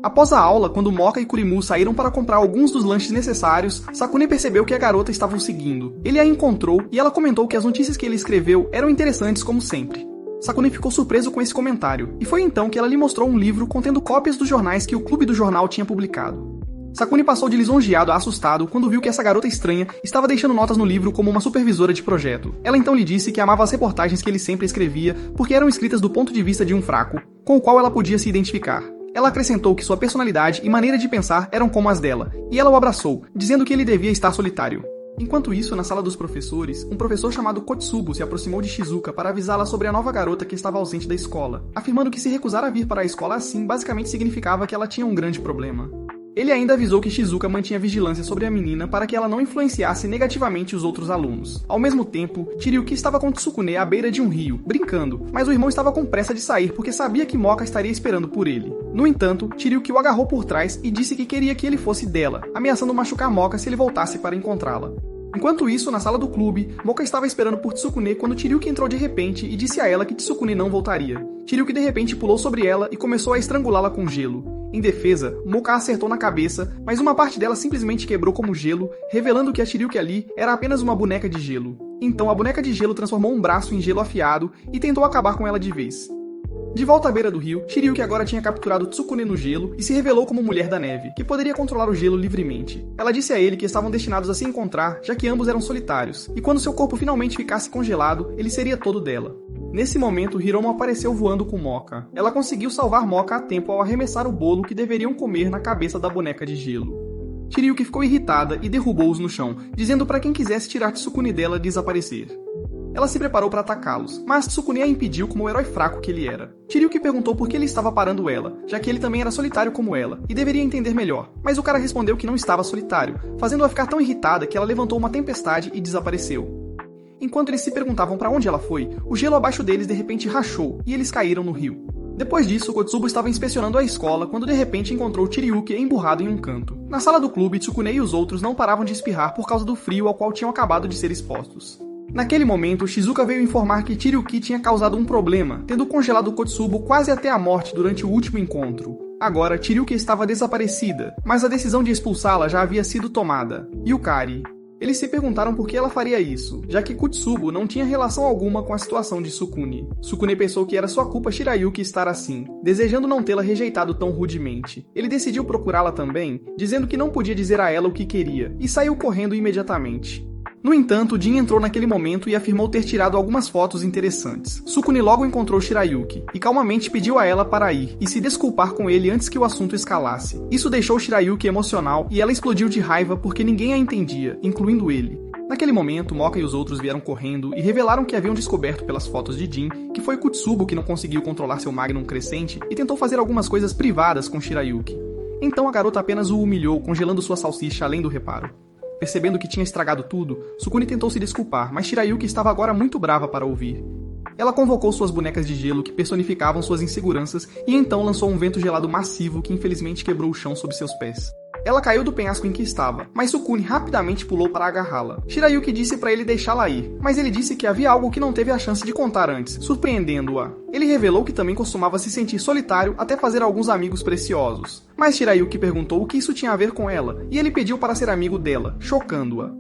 Após a aula, quando Moka e Kurimu saíram para comprar alguns dos lanches necessários, Sakuni percebeu que a garota estava o seguindo. Ele a encontrou e ela comentou que as notícias que ele escreveu eram interessantes como sempre. Sakuni ficou surpreso com esse comentário, e foi então que ela lhe mostrou um livro contendo cópias dos jornais que o clube do jornal tinha publicado. Sakuni passou de lisonjeado a assustado quando viu que essa garota estranha estava deixando notas no livro como uma supervisora de projeto. Ela então lhe disse que amava as reportagens que ele sempre escrevia porque eram escritas do ponto de vista de um fraco, com o qual ela podia se identificar. Ela acrescentou que sua personalidade e maneira de pensar eram como as dela, e ela o abraçou, dizendo que ele devia estar solitário. Enquanto isso, na sala dos professores, um professor chamado Kotsubo se aproximou de Shizuka para avisá-la sobre a nova garota que estava ausente da escola, afirmando que se recusar a vir para a escola assim basicamente significava que ela tinha um grande problema. Ele ainda avisou que Shizuka mantinha vigilância sobre a menina para que ela não influenciasse negativamente os outros alunos. Ao mesmo tempo, Shiryuki estava com Tsukune à beira de um rio, brincando, mas o irmão estava com pressa de sair porque sabia que Moka estaria esperando por ele. No entanto, Shiryuki o agarrou por trás e disse que queria que ele fosse dela, ameaçando machucar Moka se ele voltasse para encontrá-la. Enquanto isso, na sala do clube, Moka estava esperando por Tsukune quando Shiryuki entrou de repente e disse a ela que Tsukune não voltaria. Shiryuki de repente pulou sobre ela e começou a estrangulá-la com gelo. Em defesa, Moka acertou na cabeça, mas uma parte dela simplesmente quebrou como gelo, revelando que a Shiryuki ali era apenas uma boneca de gelo. Então a boneca de gelo transformou um braço em gelo afiado e tentou acabar com ela de vez. De volta à beira do rio, Shiryuki agora tinha capturado Tsukune no gelo e se revelou como Mulher da Neve, que poderia controlar o gelo livremente. Ela disse a ele que estavam destinados a se encontrar, já que ambos eram solitários, e quando seu corpo finalmente ficasse congelado, ele seria todo dela. Nesse momento, Hiromo apareceu voando com Moka. Ela conseguiu salvar Moka a tempo ao arremessar o bolo que deveriam comer na cabeça da boneca de gelo. Shiryuki ficou irritada e derrubou-os no chão, dizendo para quem quisesse tirar Tsukune dela desaparecer. Ela se preparou para atacá-los, mas Tsukune a impediu como o herói fraco que ele era. Shiryuki perguntou por que ele estava parando ela, já que ele também era solitário como ela, e deveria entender melhor, mas o cara respondeu que não estava solitário, fazendo-a ficar tão irritada que ela levantou uma tempestade e desapareceu. Enquanto eles se perguntavam para onde ela foi, o gelo abaixo deles de repente rachou e eles caíram no rio. Depois disso, Kotsubo estava inspecionando a escola quando de repente encontrou Shiryuki emburrado em um canto. Na sala do clube, Tsukune e os outros não paravam de espirrar por causa do frio ao qual tinham acabado de ser expostos. Naquele momento, Shizuka veio informar que Shiryuki tinha causado um problema, tendo congelado Kotsubo quase até a morte durante o último encontro. Agora, Shiryuki estava desaparecida, mas a decisão de expulsá-la já havia sido tomada. Yukari. Eles se perguntaram por que ela faria isso, já que Kutsubo não tinha relação alguma com a situação de Sukune. Sukune pensou que era sua culpa Shirayuki estar assim, desejando não tê-la rejeitado tão rudemente. Ele decidiu procurá-la também, dizendo que não podia dizer a ela o que queria, e saiu correndo imediatamente. No entanto, Jin entrou naquele momento e afirmou ter tirado algumas fotos interessantes. Sukune logo encontrou Shirayuki, e calmamente pediu a ela para ir e se desculpar com ele antes que o assunto escalasse. Isso deixou Shirayuki emocional e ela explodiu de raiva porque ninguém a entendia, incluindo ele. Naquele momento, Moka e os outros vieram correndo e revelaram que haviam descoberto pelas fotos de Jin que foi Kutsubo que não conseguiu controlar seu Magnum crescente e tentou fazer algumas coisas privadas com Shirayuki. Então a garota apenas o humilhou, congelando sua salsicha além do reparo. Percebendo que tinha estragado tudo, Sukune tentou se desculpar, mas Shirayuki estava agora muito brava para ouvir. Ela convocou suas bonecas de gelo que personificavam suas inseguranças e então lançou um vento gelado massivo que infelizmente quebrou o chão sob seus pés. Ela caiu do penhasco em que estava, mas Sukune rapidamente pulou para agarrá-la. Shirayuki disse para ele deixá-la ir, mas ele disse que havia algo que não teve a chance de contar antes, surpreendendo-a. Ele revelou que também costumava se sentir solitário até fazer alguns amigos preciosos. Mas Shirayuki perguntou o que isso tinha a ver com ela, e ele pediu para ser amigo dela, chocando-a.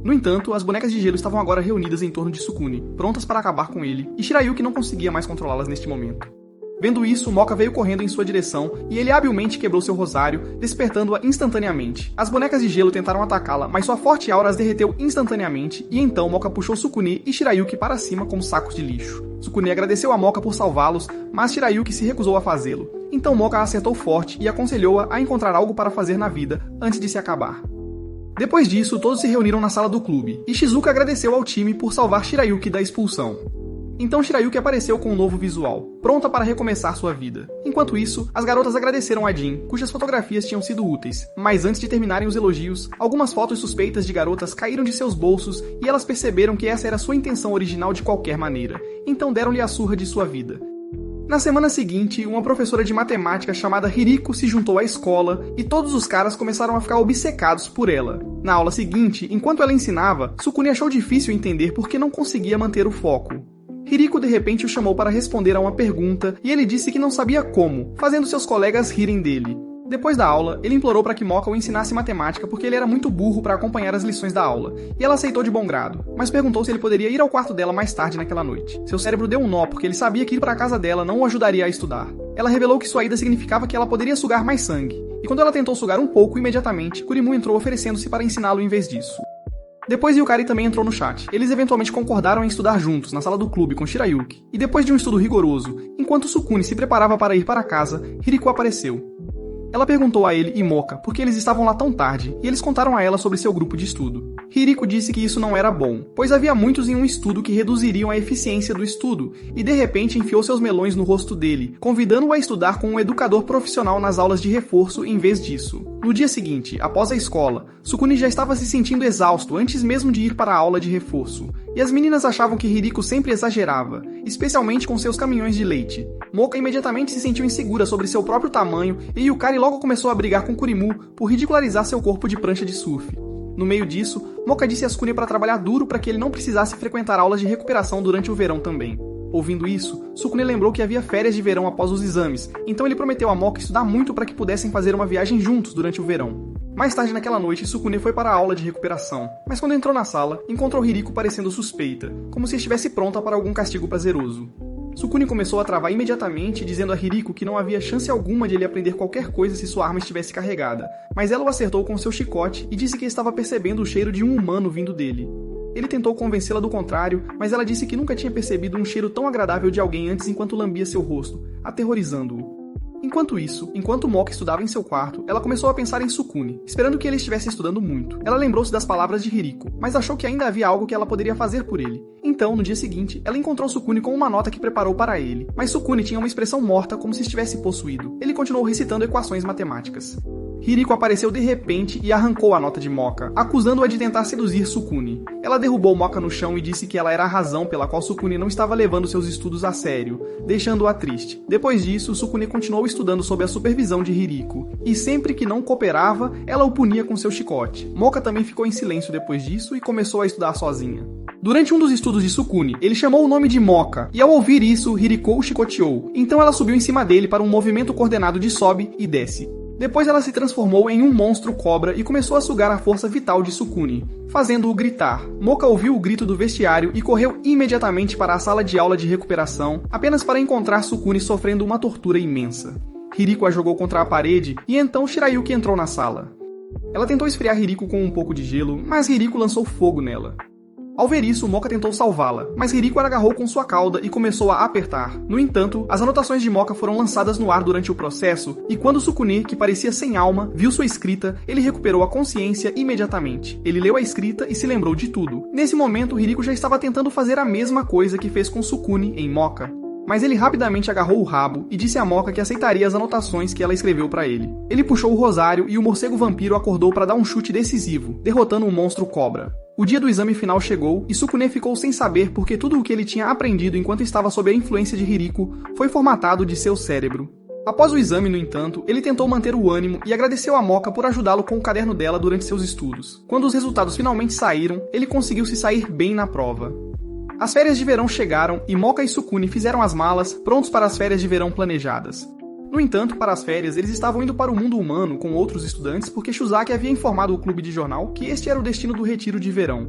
No entanto, as bonecas de gelo estavam agora reunidas em torno de Sukune, prontas para acabar com ele, e Shirayuki não conseguia mais controlá-las neste momento. Vendo isso, Moka veio correndo em sua direção e ele habilmente quebrou seu rosário, despertando-a instantaneamente. As bonecas de gelo tentaram atacá-la, mas sua forte aura as derreteu instantaneamente e então Moka puxou Sukune e Shirayuki para cima como sacos de lixo. Sukune agradeceu a Moka por salvá-los, mas Shirayuki se recusou a fazê-lo. Então Moka a acertou forte e aconselhou-a a encontrar algo para fazer na vida antes de se acabar. Depois disso, todos se reuniram na sala do clube, e Shizuka agradeceu ao time por salvar Shirayuki da expulsão. Então Shirayuki apareceu com um novo visual, pronta para recomeçar sua vida. Enquanto isso, as garotas agradeceram a Jin, cujas fotografias tinham sido úteis, mas antes de terminarem os elogios, algumas fotos suspeitas de garotas caíram de seus bolsos e elas perceberam que essa era sua intenção original de qualquer maneira, então deram-lhe a surra de sua vida. Na semana seguinte, uma professora de matemática chamada Hiriko se juntou à escola e todos os caras começaram a ficar obcecados por ela. Na aula seguinte, enquanto ela ensinava, Sukune achou difícil entender por que não conseguia manter o foco. Hiriko de repente o chamou para responder a uma pergunta e ele disse que não sabia como, fazendo seus colegas rirem dele. Depois da aula, ele implorou para que Moka o ensinasse matemática porque ele era muito burro para acompanhar as lições da aula, e ela aceitou de bom grado, mas perguntou se ele poderia ir ao quarto dela mais tarde naquela noite. Seu cérebro deu um nó porque ele sabia que ir para a casa dela não o ajudaria a estudar. Ela revelou que sua ida significava que ela poderia sugar mais sangue, e quando ela tentou sugar um pouco, imediatamente, Kurimu entrou oferecendo-se para ensiná-lo em vez disso. Depois Yukari também entrou no chat. Eles eventualmente concordaram em estudar juntos, na sala do clube, com Shirayuki. E depois de um estudo rigoroso, enquanto Sukune se preparava para ir para casa, Hiriko apareceu. Ela perguntou a ele e Moka por que eles estavam lá tão tarde, e eles contaram a ela sobre seu grupo de estudo. Hiriko disse que isso não era bom, pois havia muitos em um estudo que reduziriam a eficiência do estudo, e de repente enfiou seus melões no rosto dele, convidando-o a estudar com um educador profissional nas aulas de reforço em vez disso. No dia seguinte, após a escola, Sukune já estava se sentindo exausto antes mesmo de ir para a aula de reforço, e as meninas achavam que Hiriko sempre exagerava, especialmente com seus caminhões de leite. Moka imediatamente se sentiu insegura sobre seu próprio tamanho e Yukari logo começou a brigar com Kurimu por ridicularizar seu corpo de prancha de surf. No meio disso, Moka disse a Sukune para trabalhar duro para que ele não precisasse frequentar aulas de recuperação durante o verão também. Ouvindo isso, Sukune lembrou que havia férias de verão após os exames, então ele prometeu a Moka estudar muito para que pudessem fazer uma viagem juntos durante o verão. Mais tarde naquela noite, Sukune foi para a aula de recuperação, mas quando entrou na sala, encontrou Hiriko parecendo suspeita, como se estivesse pronta para algum castigo prazeroso. Sukune começou a travar imediatamente, dizendo a Hiriko que não havia chance alguma de ele aprender qualquer coisa se sua arma estivesse carregada, mas ela o acertou com seu chicote e disse que estava percebendo o cheiro de um humano vindo dele. Ele tentou convencê-la do contrário, mas ela disse que nunca tinha percebido um cheiro tão agradável de alguém antes enquanto lambia seu rosto, aterrorizando-o. Enquanto isso, enquanto Moka estudava em seu quarto, ela começou a pensar em Sukune, esperando que ele estivesse estudando muito. Ela lembrou-se das palavras de Hiriko, mas achou que ainda havia algo que ela poderia fazer por ele. Então, no dia seguinte, ela encontrou Sukune com uma nota que preparou para ele, mas Sukune tinha uma expressão morta como se estivesse possuído. Ele continuou recitando equações matemáticas. Hiriko apareceu de repente e arrancou a nota de Moka, acusando-a de tentar seduzir Sukune. Ela derrubou Moka no chão e disse que ela era a razão pela qual Sukune não estava levando seus estudos a sério, deixando-a triste. Depois disso, Sukune continuou estudando sob a supervisão de Hiriko, e sempre que não cooperava, ela o punia com seu chicote. Moka também ficou em silêncio depois disso e começou a estudar sozinha. Durante um dos estudos de Sukune, ele chamou o nome de Moka, e ao ouvir isso, Hiriko o chicoteou. Então ela subiu em cima dele para um movimento coordenado de sobe e desce. Depois ela se transformou em um monstro cobra e começou a sugar a força vital de Sukune, fazendo-o gritar. Moka ouviu o grito do vestiário e correu imediatamente para a sala de aula de recuperação, apenas para encontrar Sukune sofrendo uma tortura imensa. Hiriko a jogou contra a parede e então Shirayuki entrou na sala. Ela tentou esfriar Hiriko com um pouco de gelo, mas Hiriko lançou fogo nela. Ao ver isso, Moka tentou salvá-la, mas Hiriko a agarrou com sua cauda e começou a apertar. No entanto, as anotações de Moka foram lançadas no ar durante o processo, e quando Sukune, que parecia sem alma, viu sua escrita, ele recuperou a consciência imediatamente. Ele leu a escrita e se lembrou de tudo. Nesse momento, Hiriko já estava tentando fazer a mesma coisa que fez com Sukune em Moka. Mas ele rapidamente agarrou o rabo e disse a Moka que aceitaria as anotações que ela escreveu para ele. Ele puxou o rosário e o morcego vampiro acordou para dar um chute decisivo, derrotando o monstro cobra. O dia do exame final chegou e Sukune ficou sem saber porque tudo o que ele tinha aprendido enquanto estava sob a influência de Hiriko foi formatado de seu cérebro. Após o exame, no entanto, ele tentou manter o ânimo e agradeceu a Moka por ajudá-lo com o caderno dela durante seus estudos. Quando os resultados finalmente saíram, ele conseguiu se sair bem na prova. As férias de verão chegaram e Moka e Sukune fizeram as malas, prontos para as férias de verão planejadas. No entanto, para as férias, eles estavam indo para o mundo humano com outros estudantes porque Shuzaki havia informado o clube de jornal que este era o destino do retiro de verão.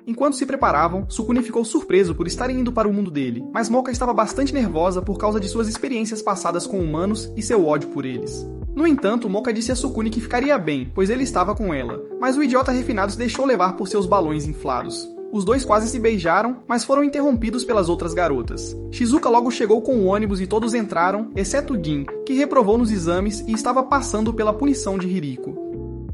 Enquanto se preparavam, Sukune ficou surpreso por estarem indo para o mundo dele, mas Moka estava bastante nervosa por causa de suas experiências passadas com humanos e seu ódio por eles. No entanto, Moka disse a Sukune que ficaria bem, pois ele estava com ela, mas o idiota refinado se deixou levar por seus balões inflados. Os dois quase se beijaram, mas foram interrompidos pelas outras garotas. Shizuka logo chegou com o ônibus e todos entraram, exceto Gin, que reprovou nos exames e estava passando pela punição de Hiriko.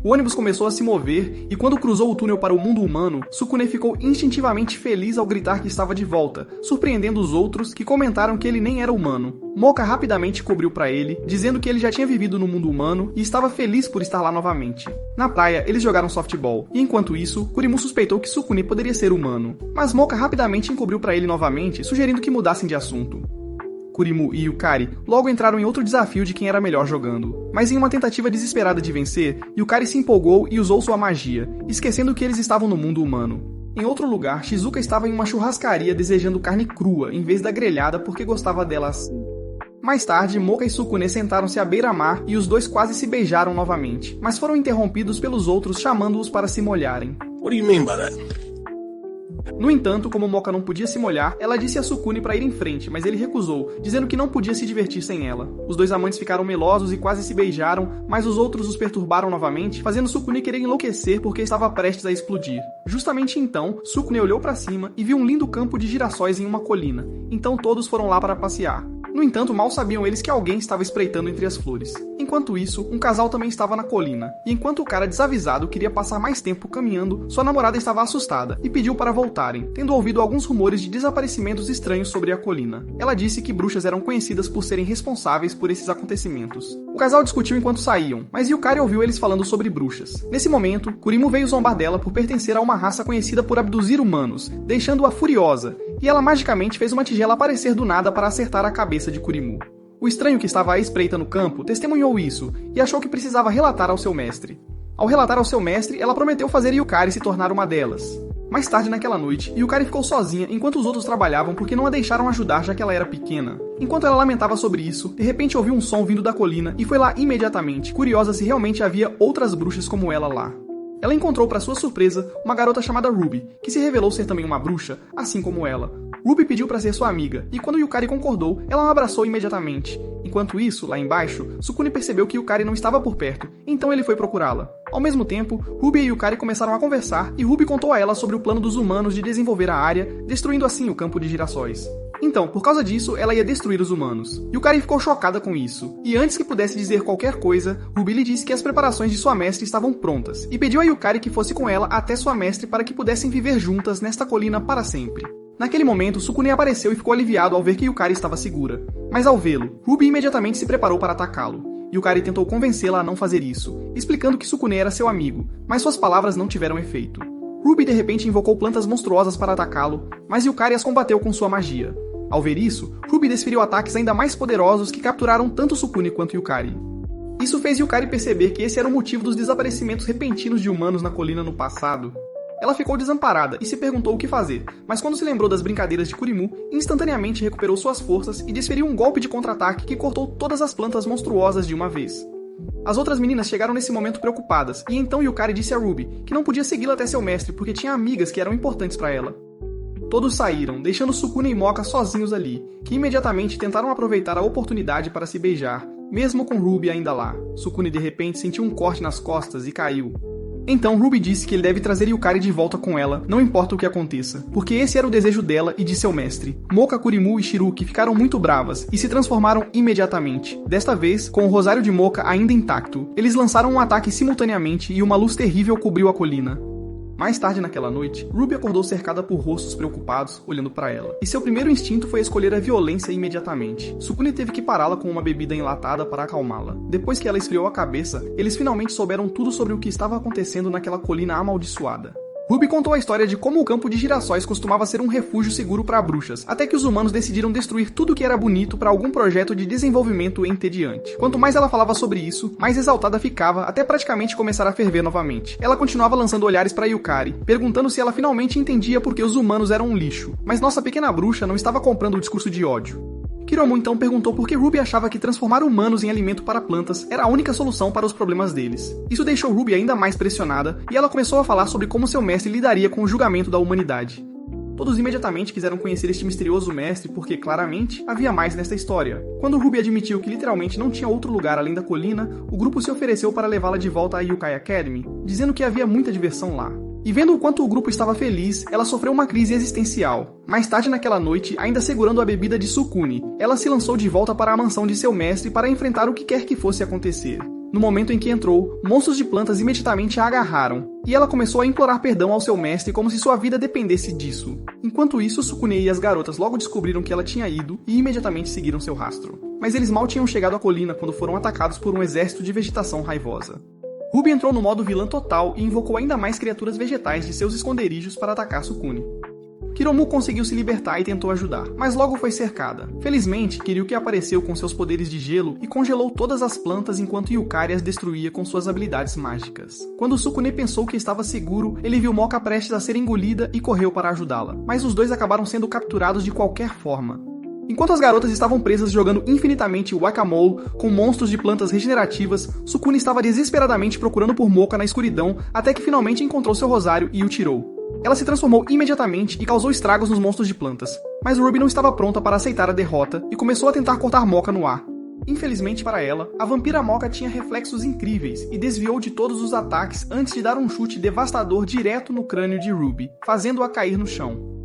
O ônibus começou a se mover e quando cruzou o túnel para o mundo humano, Sukune ficou instintivamente feliz ao gritar que estava de volta, surpreendendo os outros que comentaram que ele nem era humano. Moka rapidamente cobriu para ele, dizendo que ele já tinha vivido no mundo humano e estava feliz por estar lá novamente. Na praia, eles jogaram softball, e enquanto isso, Kurimu suspeitou que Sukune poderia ser humano. Mas Moka rapidamente encobriu para ele novamente, sugerindo que mudassem de assunto. Kurimu e Yukari logo entraram em outro desafio de quem era melhor jogando. Mas em uma tentativa desesperada de vencer, Yukari se empolgou e usou sua magia, esquecendo que eles estavam no mundo humano. Em outro lugar, Shizuka estava em uma churrascaria desejando carne crua em vez da grelhada porque gostava dela assim. Mais tarde, Moka e Sukune sentaram-se à beira-mar e os dois quase se beijaram novamente, mas foram interrompidos pelos outros chamando-os para se molharem. What do you mean by that? No entanto, como Moka não podia se molhar, ela disse a Sukune para ir em frente, mas ele recusou, dizendo que não podia se divertir sem ela. Os dois amantes ficaram melosos e quase se beijaram, mas os outros os perturbaram novamente, fazendo Sukune querer enlouquecer porque estava prestes a explodir. Justamente então, Sukune olhou para cima e viu um lindo campo de girassóis em uma colina. Então todos foram lá para passear. No entanto, mal sabiam eles que alguém estava espreitando entre as flores. Enquanto isso, um casal também estava na colina, e enquanto o cara desavisado queria passar mais tempo caminhando, sua namorada estava assustada e pediu para voltarem, tendo ouvido alguns rumores de desaparecimentos estranhos sobre a colina. Ela disse que bruxas eram conhecidas por serem responsáveis por esses acontecimentos. O casal discutiu enquanto saíam, mas Yukari ouviu eles falando sobre bruxas. Nesse momento, Kurimu veio zombar dela por pertencer a uma raça conhecida por abduzir humanos, deixando-a furiosa, e ela magicamente fez uma tigela aparecer do nada para acertar a cabeça de Kurimu. O estranho que estava à espreita no campo testemunhou isso e achou que precisava relatar ao seu mestre. Ao relatar ao seu mestre, ela prometeu fazer Yukari se tornar uma delas. Mais tarde naquela noite, Yukari ficou sozinha enquanto os outros trabalhavam porque não a deixaram ajudar já que ela era pequena. Enquanto ela lamentava sobre isso, de repente ouviu um som vindo da colina e foi lá imediatamente, curiosa se realmente havia outras bruxas como ela lá. Ela encontrou, para sua surpresa, uma garota chamada Ruby, que se revelou ser também uma bruxa, assim como ela. Ruby pediu para ser sua amiga, e quando Yukari concordou, ela a abraçou imediatamente. Enquanto isso, lá embaixo, Sukune percebeu que Yukari não estava por perto, então ele foi procurá-la. Ao mesmo tempo, Ruby e Yukari começaram a conversar, e Ruby contou a ela sobre o plano dos humanos de desenvolver a área, destruindo assim o campo de girassóis. Então, por causa disso, ela ia destruir os humanos. Yukari ficou chocada com isso, e antes que pudesse dizer qualquer coisa, Ruby lhe disse que as preparações de sua mestre estavam prontas, e pediu a Yukari que fosse com ela até sua mestre para que pudessem viver juntas nesta colina para sempre. Naquele momento, Sukune apareceu e ficou aliviado ao ver que Yukari estava segura. Mas ao vê-lo, Ruby imediatamente se preparou para atacá-lo. Yukari tentou convencê-la a não fazer isso, explicando que Sukune era seu amigo, mas suas palavras não tiveram efeito. Ruby de repente invocou plantas monstruosas para atacá-lo, mas Yukari as combateu com sua magia. Ao ver isso, Ruby desferiu ataques ainda mais poderosos que capturaram tanto Sukune quanto Yukari. Isso fez Yukari perceber que esse era o motivo dos desaparecimentos repentinos de humanos na colina no passado. Ela ficou desamparada e se perguntou o que fazer, mas quando se lembrou das brincadeiras de Kurimu, instantaneamente recuperou suas forças e desferiu um golpe de contra-ataque que cortou todas as plantas monstruosas de uma vez. As outras meninas chegaram nesse momento preocupadas, e então Yukari disse a Ruby que não podia segui-la até seu mestre porque tinha amigas que eram importantes para ela. Todos saíram, deixando Sukune e Moka sozinhos ali, que imediatamente tentaram aproveitar a oportunidade para se beijar, mesmo com Ruby ainda lá. Sukune de repente sentiu um corte nas costas e caiu. Então Ruby disse que ele deve trazer Yukari de volta com ela, não importa o que aconteça, porque esse era o desejo dela e de seu mestre. Moka, Kurimu e Shiruki ficaram muito bravas e se transformaram imediatamente, desta vez com o rosário de Moka ainda intacto. Eles lançaram um ataque simultaneamente e uma luz terrível cobriu a colina. Mais tarde naquela noite, Ruby acordou cercada por rostos preocupados, olhando para ela. E seu primeiro instinto foi escolher a violência imediatamente. Sukune teve que pará-la com uma bebida enlatada para acalmá-la. Depois que ela esfriou a cabeça, eles finalmente souberam tudo sobre o que estava acontecendo naquela colina amaldiçoada. Ruby contou a história de como o campo de girassóis costumava ser um refúgio seguro para bruxas, até que os humanos decidiram destruir tudo que era bonito para algum projeto de desenvolvimento entediante. Quanto mais ela falava sobre isso, mais exaltada ficava, até praticamente começar a ferver novamente. Ela continuava lançando olhares para Yukari, perguntando se ela finalmente entendia por que os humanos eram um lixo, mas nossa pequena bruxa não estava comprando o discurso de ódio. Kiromu então perguntou por que Ruby achava que transformar humanos em alimento para plantas era a única solução para os problemas deles. Isso deixou Ruby ainda mais pressionada, e ela começou a falar sobre como seu mestre lidaria com o julgamento da humanidade. Todos imediatamente quiseram conhecer este misterioso mestre porque, claramente, havia mais nesta história. Quando Ruby admitiu que literalmente não tinha outro lugar além da colina, o grupo se ofereceu para levá-la de volta à Yukai Academy, dizendo que havia muita diversão lá. E vendo o quanto o grupo estava feliz, ela sofreu uma crise existencial. Mais tarde naquela noite, ainda segurando a bebida de Sukune, ela se lançou de volta para a mansão de seu mestre para enfrentar o que quer que fosse acontecer. No momento em que entrou, monstros de plantas imediatamente a agarraram, e ela começou a implorar perdão ao seu mestre como se sua vida dependesse disso. Enquanto isso, Sukune e as garotas logo descobriram que ela tinha ido e imediatamente seguiram seu rastro. Mas eles mal tinham chegado à colina quando foram atacados por um exército de vegetação raivosa. Ruby entrou no modo vilã total e invocou ainda mais criaturas vegetais de seus esconderijos para atacar Sukune. Kiromu conseguiu se libertar e tentou ajudar, mas logo foi cercada. Felizmente, Kiryuki apareceu com seus poderes de gelo e congelou todas as plantas enquanto Yukari as destruía com suas habilidades mágicas. Quando Sukune pensou que estava seguro, ele viu Moka prestes a ser engolida e correu para ajudá-la, mas os dois acabaram sendo capturados de qualquer forma. Enquanto as garotas estavam presas jogando infinitamente Whack-A-Mole com monstros de plantas regenerativas, Sukune estava desesperadamente procurando por Moka na escuridão até que finalmente encontrou seu rosário e o tirou. Ela se transformou imediatamente e causou estragos nos monstros de plantas, mas Ruby não estava pronta para aceitar a derrota e começou a tentar cortar Moka no ar. Infelizmente para ela, a vampira Moka tinha reflexos incríveis e desviou de todos os ataques antes de dar um chute devastador direto no crânio de Ruby, fazendo-a cair no chão.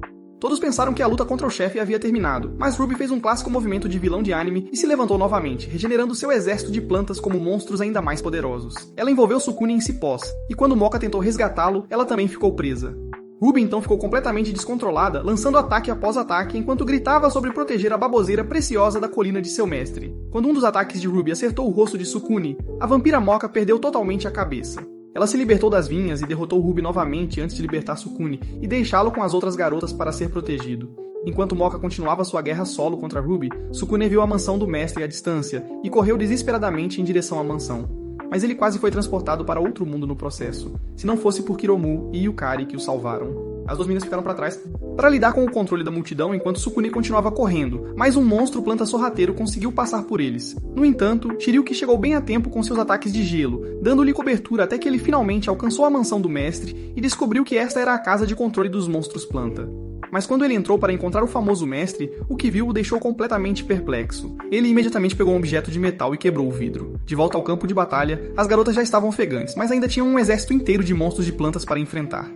Todos pensaram que a luta contra o chefe havia terminado, mas Ruby fez um clássico movimento de vilão de anime e se levantou novamente, regenerando seu exército de plantas como monstros ainda mais poderosos. Ela envolveu Sukune em cipós, e quando Moka tentou resgatá-lo, ela também ficou presa. Ruby então ficou completamente descontrolada, lançando ataque após ataque enquanto gritava sobre proteger a baboseira preciosa da colina de seu mestre. Quando um dos ataques de Ruby acertou o rosto de Sukune, a vampira Moka perdeu totalmente a cabeça. Ela se libertou das vinhas e derrotou Ruby novamente antes de libertar Sukune e deixá-lo com as outras garotas para ser protegido. Enquanto Moka continuava sua guerra solo contra Ruby, Sukune viu a mansão do mestre à distância e correu desesperadamente em direção à mansão. Mas ele quase foi transportado para outro mundo no processo, se não fosse por Kiromu e Yukari que o salvaram. As duas meninas ficaram para trás para lidar com o controle da multidão enquanto Sukune continuava correndo, mas um monstro planta sorrateiro conseguiu passar por eles. No entanto, Shiryuki chegou bem a tempo com seus ataques de gelo, dando-lhe cobertura até que ele finalmente alcançou a mansão do mestre e descobriu que esta era a casa de controle dos monstros planta. Mas quando ele entrou para encontrar o famoso mestre, o que viu o deixou completamente perplexo. Ele imediatamente pegou um objeto de metal e quebrou o vidro. De volta ao campo de batalha, as garotas já estavam ofegantes, mas ainda tinham um exército inteiro de monstros de plantas para enfrentar.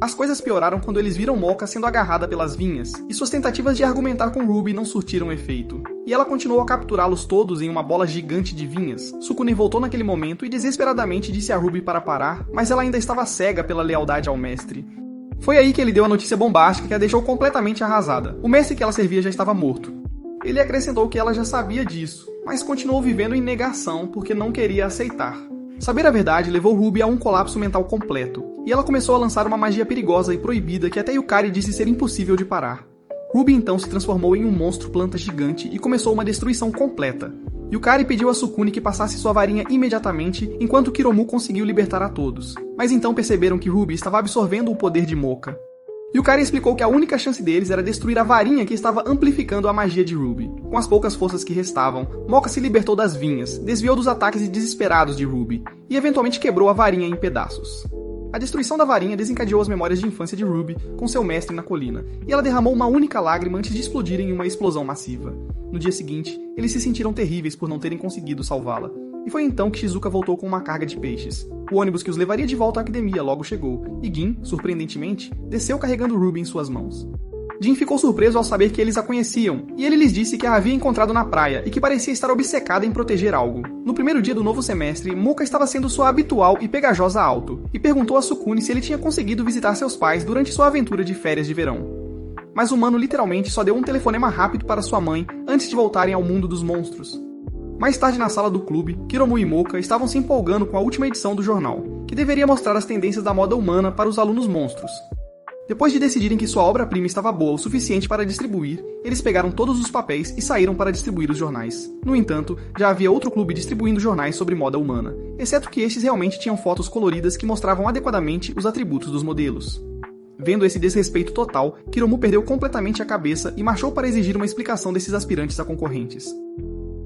As coisas pioraram quando eles viram Moka sendo agarrada pelas vinhas, e suas tentativas de argumentar com Ruby não surtiram efeito. E ela continuou a capturá-los todos em uma bola gigante de vinhas. Sukune voltou naquele momento e desesperadamente disse a Ruby para parar, mas ela ainda estava cega pela lealdade ao mestre. Foi aí que ele deu a notícia bombástica que a deixou completamente arrasada. O mestre que ela servia já estava morto. Ele acrescentou que ela já sabia disso, mas continuou vivendo em negação porque não queria aceitar. Saber a verdade levou Ruby a um colapso mental completo, e ela começou a lançar uma magia perigosa e proibida que até Yukari disse ser impossível de parar. Ruby então se transformou em um monstro planta gigante e começou uma destruição completa. Yukari pediu a Sukune que passasse sua varinha imediatamente, enquanto Kiromu conseguiu libertar a todos. Mas então perceberam que Ruby estava absorvendo o poder de Moka. Yukari explicou que a única chance deles era destruir a varinha que estava amplificando a magia de Ruby. Com as poucas forças que restavam, Moka se libertou das vinhas, desviou dos ataques desesperados de Ruby e eventualmente quebrou a varinha em pedaços. A destruição da varinha desencadeou as memórias de infância de Ruby com seu mestre na colina, e ela derramou uma única lágrima antes de explodir em uma explosão massiva. No dia seguinte, eles se sentiram terríveis por não terem conseguido salvá-la. E foi então que Shizuka voltou com uma carga de peixes. O ônibus que os levaria de volta à academia logo chegou, e Gin, surpreendentemente, desceu carregando Ruby em suas mãos. Jin ficou surpreso ao saber que eles a conheciam, e ele lhes disse que a havia encontrado na praia e que parecia estar obcecada em proteger algo. No primeiro dia do novo semestre, Moka estava sendo sua habitual e pegajosa alto, e perguntou a Sukune se ele tinha conseguido visitar seus pais durante sua aventura de férias de verão. Mas o mano literalmente só deu um telefonema rápido para sua mãe antes de voltarem ao mundo dos monstros. Mais tarde na sala do clube, Kiromu e Moka estavam se empolgando com a última edição do jornal, que deveria mostrar as tendências da moda humana para os alunos monstros. Depois de decidirem que sua obra-prima estava boa o suficiente para distribuir, eles pegaram todos os papéis e saíram para distribuir os jornais. No entanto, já havia outro clube distribuindo jornais sobre moda humana, exceto que estes realmente tinham fotos coloridas que mostravam adequadamente os atributos dos modelos. Vendo esse desrespeito total, Kiromu perdeu completamente a cabeça e marchou para exigir uma explicação desses aspirantes a concorrentes.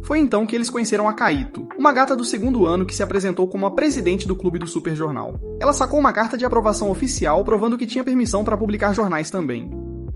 Foi então que eles conheceram a Kaito, uma gata do segundo ano que se apresentou como a presidente do clube do Super Jornal. Ela sacou uma carta de aprovação oficial provando que tinha permissão para publicar jornais também.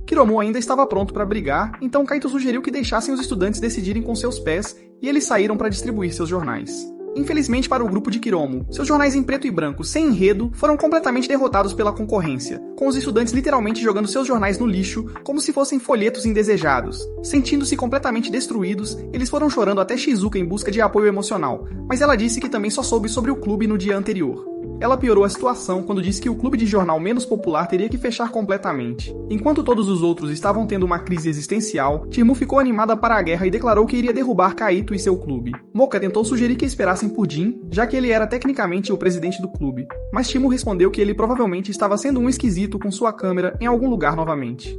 Kiromu ainda estava pronto para brigar, então Kaito sugeriu que deixassem os estudantes decidirem com seus pés e eles saíram para distribuir seus jornais. Infelizmente para o grupo de Kiromu, seus jornais em preto e branco sem enredo foram completamente derrotados pela concorrência, com os estudantes literalmente jogando seus jornais no lixo como se fossem folhetos indesejados. Sentindo-se completamente destruídos, eles foram chorando até Shizuka em busca de apoio emocional, mas ela disse que também só soube sobre o clube no dia anterior. Ela piorou a situação quando disse que o clube de jornal menos popular teria que fechar completamente. Enquanto todos os outros estavam tendo uma crise existencial, Timu ficou animada para a guerra e declarou que iria derrubar Kaito e seu clube. Moka tentou sugerir que esperassem por Jin, já que ele era tecnicamente o presidente do clube, mas Timu respondeu que ele provavelmente estava sendo um esquisito com sua câmera em algum lugar novamente.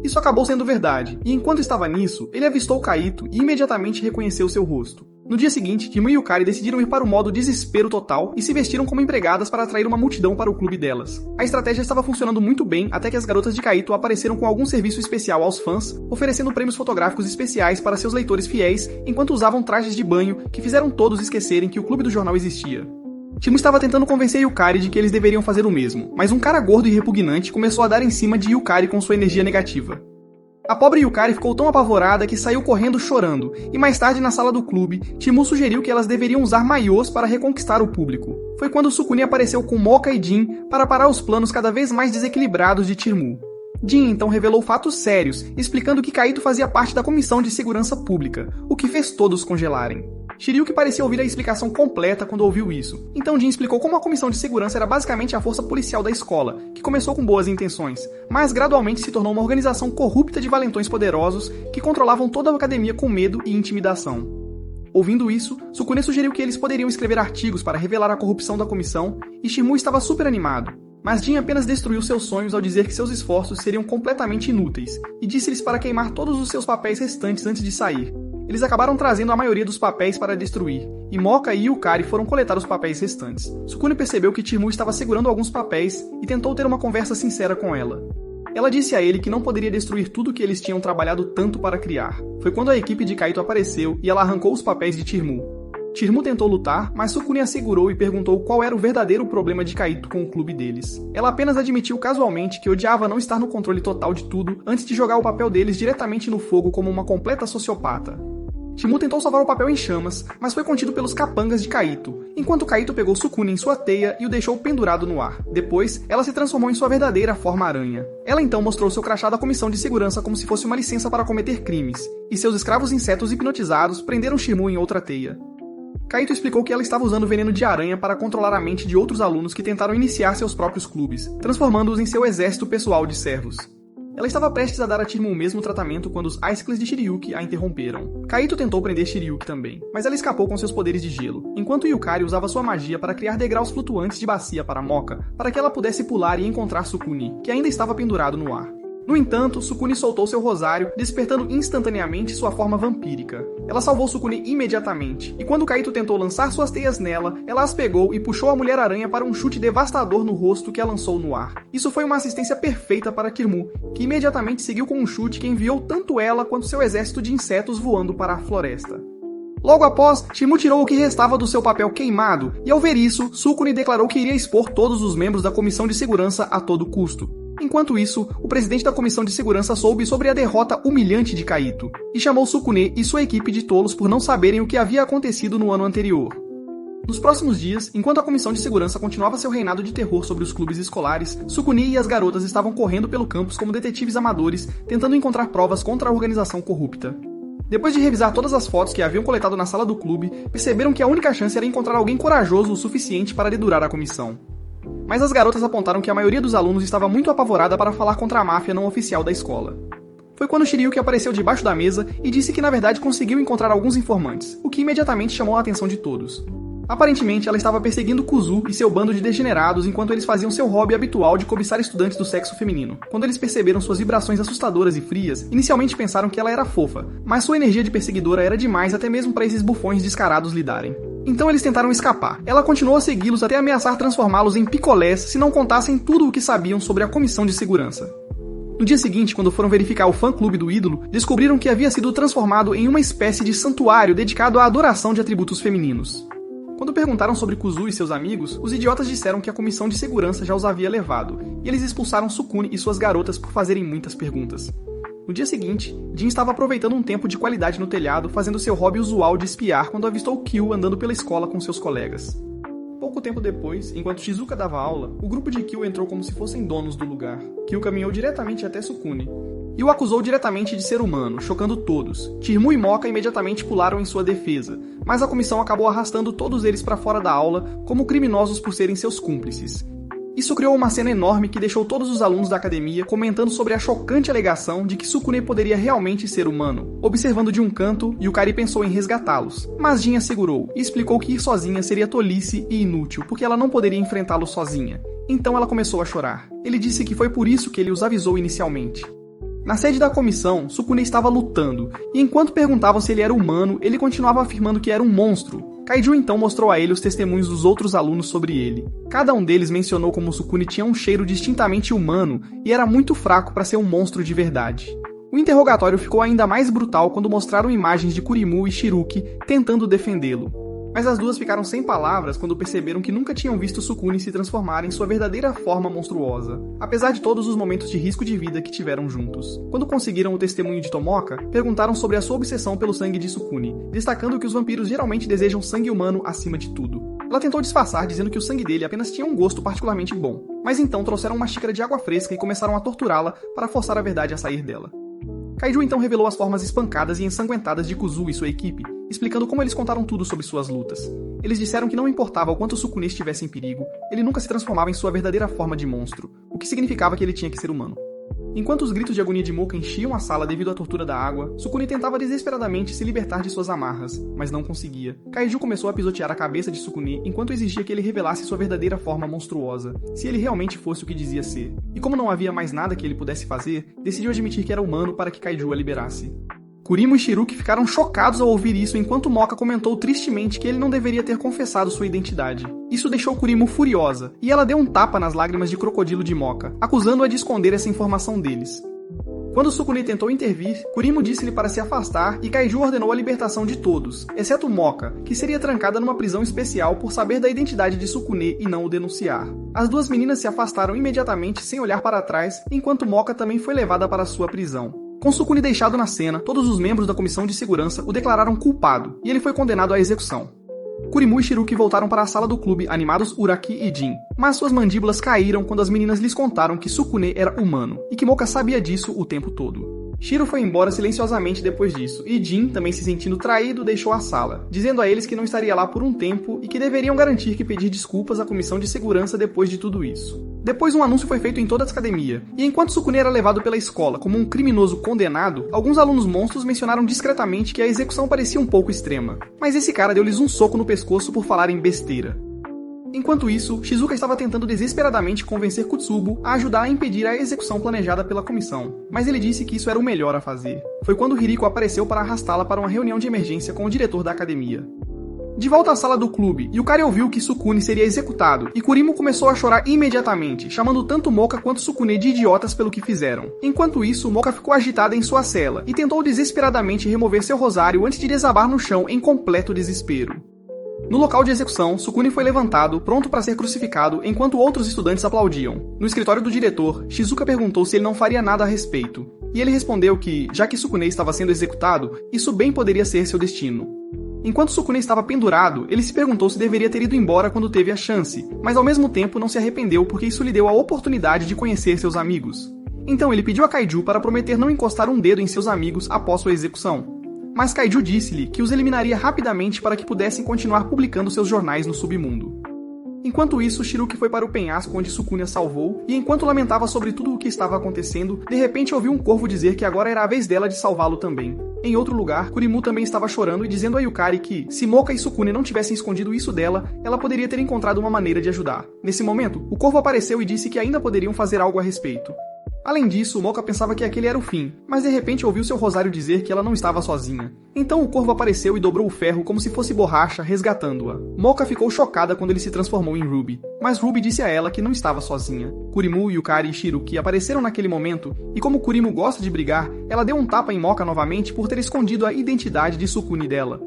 Isso acabou sendo verdade, e enquanto estava nisso, ele avistou Kaito e imediatamente reconheceu seu rosto. No dia seguinte, Timu e Yukari decidiram ir para o modo desespero total e se vestiram como empregadas para atrair uma multidão para o clube delas. A estratégia estava funcionando muito bem até que as garotas de Kaito apareceram com algum serviço especial aos fãs, oferecendo prêmios fotográficos especiais para seus leitores fiéis enquanto usavam trajes de banho que fizeram todos esquecerem que o clube do jornal existia. Timu estava tentando convencer Yukari de que eles deveriam fazer o mesmo, mas um cara gordo e repugnante começou a dar em cima de Yukari com sua energia negativa. A pobre Yukari ficou tão apavorada que saiu correndo chorando, e mais tarde na sala do clube, Timu sugeriu que elas deveriam usar maiôs para reconquistar o público. Foi quando Sukune apareceu com Moka e Jin para parar os planos cada vez mais desequilibrados de Timu. Jin então revelou fatos sérios, explicando que Kaito fazia parte da Comissão de Segurança Pública, o que fez todos congelarem. Shiryuki parecia ouvir a explicação completa quando ouviu isso, então Jin explicou como a Comissão de Segurança era basicamente a força policial da escola, que começou com boas intenções, mas gradualmente se tornou uma organização corrupta de valentões poderosos que controlavam toda a academia com medo e intimidação. Ouvindo isso, Sukune sugeriu que eles poderiam escrever artigos para revelar a corrupção da comissão, e Shimu estava super animado. Mas Jin apenas destruiu seus sonhos ao dizer que seus esforços seriam completamente inúteis, e disse-lhes para queimar todos os seus papéis restantes antes de sair. Eles acabaram trazendo a maioria dos papéis para destruir, e Moka e Yukari foram coletar os papéis restantes. Sukune percebeu que Timu estava segurando alguns papéis e tentou ter uma conversa sincera com ela. Ela disse a ele que não poderia destruir tudo que eles tinham trabalhado tanto para criar. Foi quando a equipe de Kaito apareceu e ela arrancou os papéis de Timu. Timu tentou lutar, mas Sukune a segurou e perguntou qual era o verdadeiro problema de Kaito com o clube deles. Ela apenas admitiu casualmente que odiava não estar no controle total de tudo antes de jogar o papel deles diretamente no fogo como uma completa sociopata. Timu tentou salvar o papel em chamas, mas foi contido pelos capangas de Kaito, enquanto Kaito pegou Sukune em sua teia e o deixou pendurado no ar. Depois, ela se transformou em sua verdadeira forma aranha. Ela então mostrou seu crachá da comissão de segurança como se fosse uma licença para cometer crimes, e seus escravos insetos hipnotizados prenderam Timu em outra teia. Kaito explicou que ela estava usando veneno de aranha para controlar a mente de outros alunos que tentaram iniciar seus próprios clubes, transformando-os em seu exército pessoal de servos. Ela estava prestes a dar a Timu o mesmo tratamento quando os Icicles de Shiryuki a interromperam. Kaito tentou prender Shiryuki também, mas ela escapou com seus poderes de gelo, enquanto Yukari usava sua magia para criar degraus flutuantes de bacia para Moka, para que ela pudesse pular e encontrar Sukune, que ainda estava pendurado no ar. No entanto, Sukune soltou seu rosário, despertando instantaneamente sua forma vampírica. Ela salvou Sukune imediatamente, e quando Kaito tentou lançar suas teias nela, ela as pegou e puxou a Mulher-Aranha para um chute devastador no rosto que a lançou no ar. Isso foi uma assistência perfeita para Kiryu, que imediatamente seguiu com um chute que enviou tanto ela quanto seu exército de insetos voando para a floresta. Logo após, Kiryu tirou o que restava do seu papel queimado, e ao ver isso, Sukune declarou que iria expor todos os membros da Comissão de Segurança a todo custo. Enquanto isso, o presidente da Comissão de Segurança soube sobre a derrota humilhante de Kaito, e chamou Sukune e sua equipe de tolos por não saberem o que havia acontecido no ano anterior. Nos próximos dias, enquanto a Comissão de Segurança continuava seu reinado de terror sobre os clubes escolares, Sukune e as garotas estavam correndo pelo campus como detetives amadores, tentando encontrar provas contra a organização corrupta. Depois de revisar todas as fotos que haviam coletado na sala do clube, perceberam que a única chance era encontrar alguém corajoso o suficiente para dedurar a comissão. Mas as garotas apontaram que a maioria dos alunos estava muito apavorada para falar contra a máfia não oficial da escola. Foi quando Shiryu apareceu debaixo da mesa e disse que na verdade conseguiu encontrar alguns informantes, o que imediatamente chamou a atenção de todos. Aparentemente, ela estava perseguindo Kuzu e seu bando de degenerados enquanto eles faziam seu hobby habitual de cobiçar estudantes do sexo feminino. Quando eles perceberam suas vibrações assustadoras e frias, inicialmente pensaram que ela era fofa, mas sua energia de perseguidora era demais até mesmo para esses bufões descarados lidarem. Então eles tentaram escapar. Ela continuou a segui-los até ameaçar transformá-los em picolés se não contassem tudo o que sabiam sobre a Comissão de Segurança. No dia seguinte, quando foram verificar o fã-clube do ídolo, descobriram que havia sido transformado em uma espécie de santuário dedicado à adoração de atributos femininos. Quando perguntaram sobre Kuzu e seus amigos, os idiotas disseram que a Comissão de Segurança já os havia levado, e eles expulsaram Sukune e suas garotas por fazerem muitas perguntas. No dia seguinte, Jin estava aproveitando um tempo de qualidade no telhado, fazendo seu hobby usual de espiar quando avistou Kyu andando pela escola com seus colegas. Pouco tempo depois, enquanto Shizuka dava aula, o grupo de Kyu entrou como se fossem donos do lugar. Kyu caminhou diretamente até Sukune e o acusou diretamente de ser humano, chocando todos. Kiryu e Moka imediatamente pularam em sua defesa, mas a comissão acabou arrastando todos eles para fora da aula como criminosos por serem seus cúmplices. Isso criou uma cena enorme que deixou todos os alunos da academia comentando sobre a chocante alegação de que Sukune poderia realmente ser humano, observando de um canto, Yukari pensou em resgatá-los, mas Jin assegurou e explicou que ir sozinha seria tolice e inútil, porque ela não poderia enfrentá-los sozinha. Então ela começou a chorar. Ele disse que foi por isso que ele os avisou inicialmente. Na sede da comissão, Sukune estava lutando, e enquanto perguntavam se ele era humano, ele continuava afirmando que era um monstro. Kaiju então mostrou a ele os testemunhos dos outros alunos sobre ele. Cada um deles mencionou como Sukune tinha um cheiro distintamente humano e era muito fraco para ser um monstro de verdade. O interrogatório ficou ainda mais brutal quando mostraram imagens de Kurimu e Shiruki tentando defendê-lo. Mas as duas ficaram sem palavras quando perceberam que nunca tinham visto Sukune se transformar em sua verdadeira forma monstruosa, apesar de todos os momentos de risco de vida que tiveram juntos. Quando conseguiram o testemunho de Tomoka, perguntaram sobre a sua obsessão pelo sangue de Sukune, destacando que os vampiros geralmente desejam sangue humano acima de tudo. Ela tentou disfarçar dizendo que o sangue dele apenas tinha um gosto particularmente bom, mas então trouxeram uma xícara de água fresca e começaram a torturá-la para forçar a verdade a sair dela. Kaiju então revelou as formas espancadas e ensanguentadas de Kuzu e sua equipe, explicando como eles contaram tudo sobre suas lutas. Eles disseram que não importava o quanto Sukune estivesse em perigo, ele nunca se transformava em sua verdadeira forma de monstro, o que significava que ele tinha que ser humano. Enquanto os gritos de agonia de Moka enchiam a sala devido à tortura da água, Sukune tentava desesperadamente se libertar de suas amarras, mas não conseguia. Kaiju começou a pisotear a cabeça de Sukune enquanto exigia que ele revelasse sua verdadeira forma monstruosa, se ele realmente fosse o que dizia ser. E como não havia mais nada que ele pudesse fazer, decidiu admitir que era humano para que Kaiju a liberasse. Kurimu e Shiruki ficaram chocados ao ouvir isso enquanto Moka comentou tristemente que ele não deveria ter confessado sua identidade. Isso deixou Kurimu furiosa, e ela deu um tapa nas lágrimas de crocodilo de Moka, acusando-a de esconder essa informação deles. Quando Sukune tentou intervir, Kurimu disse-lhe para se afastar e Kaiju ordenou a libertação de todos, exceto Moka, que seria trancada numa prisão especial por saber da identidade de Sukune e não o denunciar. As duas meninas se afastaram imediatamente sem olhar para trás, enquanto Moka também foi levada para sua prisão. Com Sukune deixado na cena, todos os membros da comissão de segurança o declararam culpado, e ele foi condenado à execução. Kurimu e Shiruki voltaram para a sala do clube, animados Uraki e Jin, mas suas mandíbulas caíram quando as meninas lhes contaram que Sukune era humano, e que Moka sabia disso o tempo todo. Shiro foi embora silenciosamente depois disso, e Jin, também se sentindo traído, deixou a sala, dizendo a eles que não estaria lá por um tempo e que deveriam garantir que pedir desculpas à comissão de segurança depois de tudo isso. Depois um anúncio foi feito em toda a academia, e enquanto Sukune era levado pela escola como um criminoso condenado, alguns alunos monstros mencionaram discretamente que a execução parecia um pouco extrema, mas esse cara deu-lhes um soco no pescoço por falarem besteira. Enquanto isso, Shizuka estava tentando desesperadamente convencer Kutsubo a ajudar a impedir a execução planejada pela comissão, mas ele disse que isso era o melhor a fazer. Foi quando Hiriko apareceu para arrastá-la para uma reunião de emergência com o diretor da academia. De volta à sala do clube, Yukari ouviu que Sukune seria executado, e Kurimo começou a chorar imediatamente, chamando tanto Moka quanto Sukune de idiotas pelo que fizeram. Enquanto isso, Moka ficou agitada em sua cela, e tentou desesperadamente remover seu rosário antes de desabar no chão em completo desespero. No local de execução, Sukune foi levantado, pronto para ser crucificado, enquanto outros estudantes aplaudiam. No escritório do diretor, Shizuka perguntou se ele não faria nada a respeito, e ele respondeu que, já que Sukune estava sendo executado, isso bem poderia ser seu destino. Enquanto Sukune estava pendurado, ele se perguntou se deveria ter ido embora quando teve a chance, mas ao mesmo tempo não se arrependeu porque isso lhe deu a oportunidade de conhecer seus amigos. Então ele pediu a Kaiju para prometer não encostar um dedo em seus amigos após sua execução. Mas Kaiju disse-lhe que os eliminaria rapidamente para que pudessem continuar publicando seus jornais no submundo. Enquanto isso, Shiruki foi para o penhasco onde Sukune a salvou, e enquanto lamentava sobre tudo o que estava acontecendo, de repente ouviu um corvo dizer que agora era a vez dela de salvá-lo também. Em outro lugar, Kurimu também estava chorando e dizendo a Yukari que, se Moka e Sukune não tivessem escondido isso dela, ela poderia ter encontrado uma maneira de ajudar. Nesse momento, o corvo apareceu e disse que ainda poderiam fazer algo a respeito. Além disso, Moka pensava que aquele era o fim, mas de repente ouviu seu rosário dizer que ela não estava sozinha. Então o corvo apareceu e dobrou o ferro como se fosse borracha, resgatando-a. Moka ficou chocada quando ele se transformou em Ruby, mas Ruby disse a ela que não estava sozinha. Kurimu, Yukari e Shiruki apareceram naquele momento, e como Kurimu gosta de brigar, ela deu um tapa em Moka novamente por ter escondido a identidade de Sukune dela.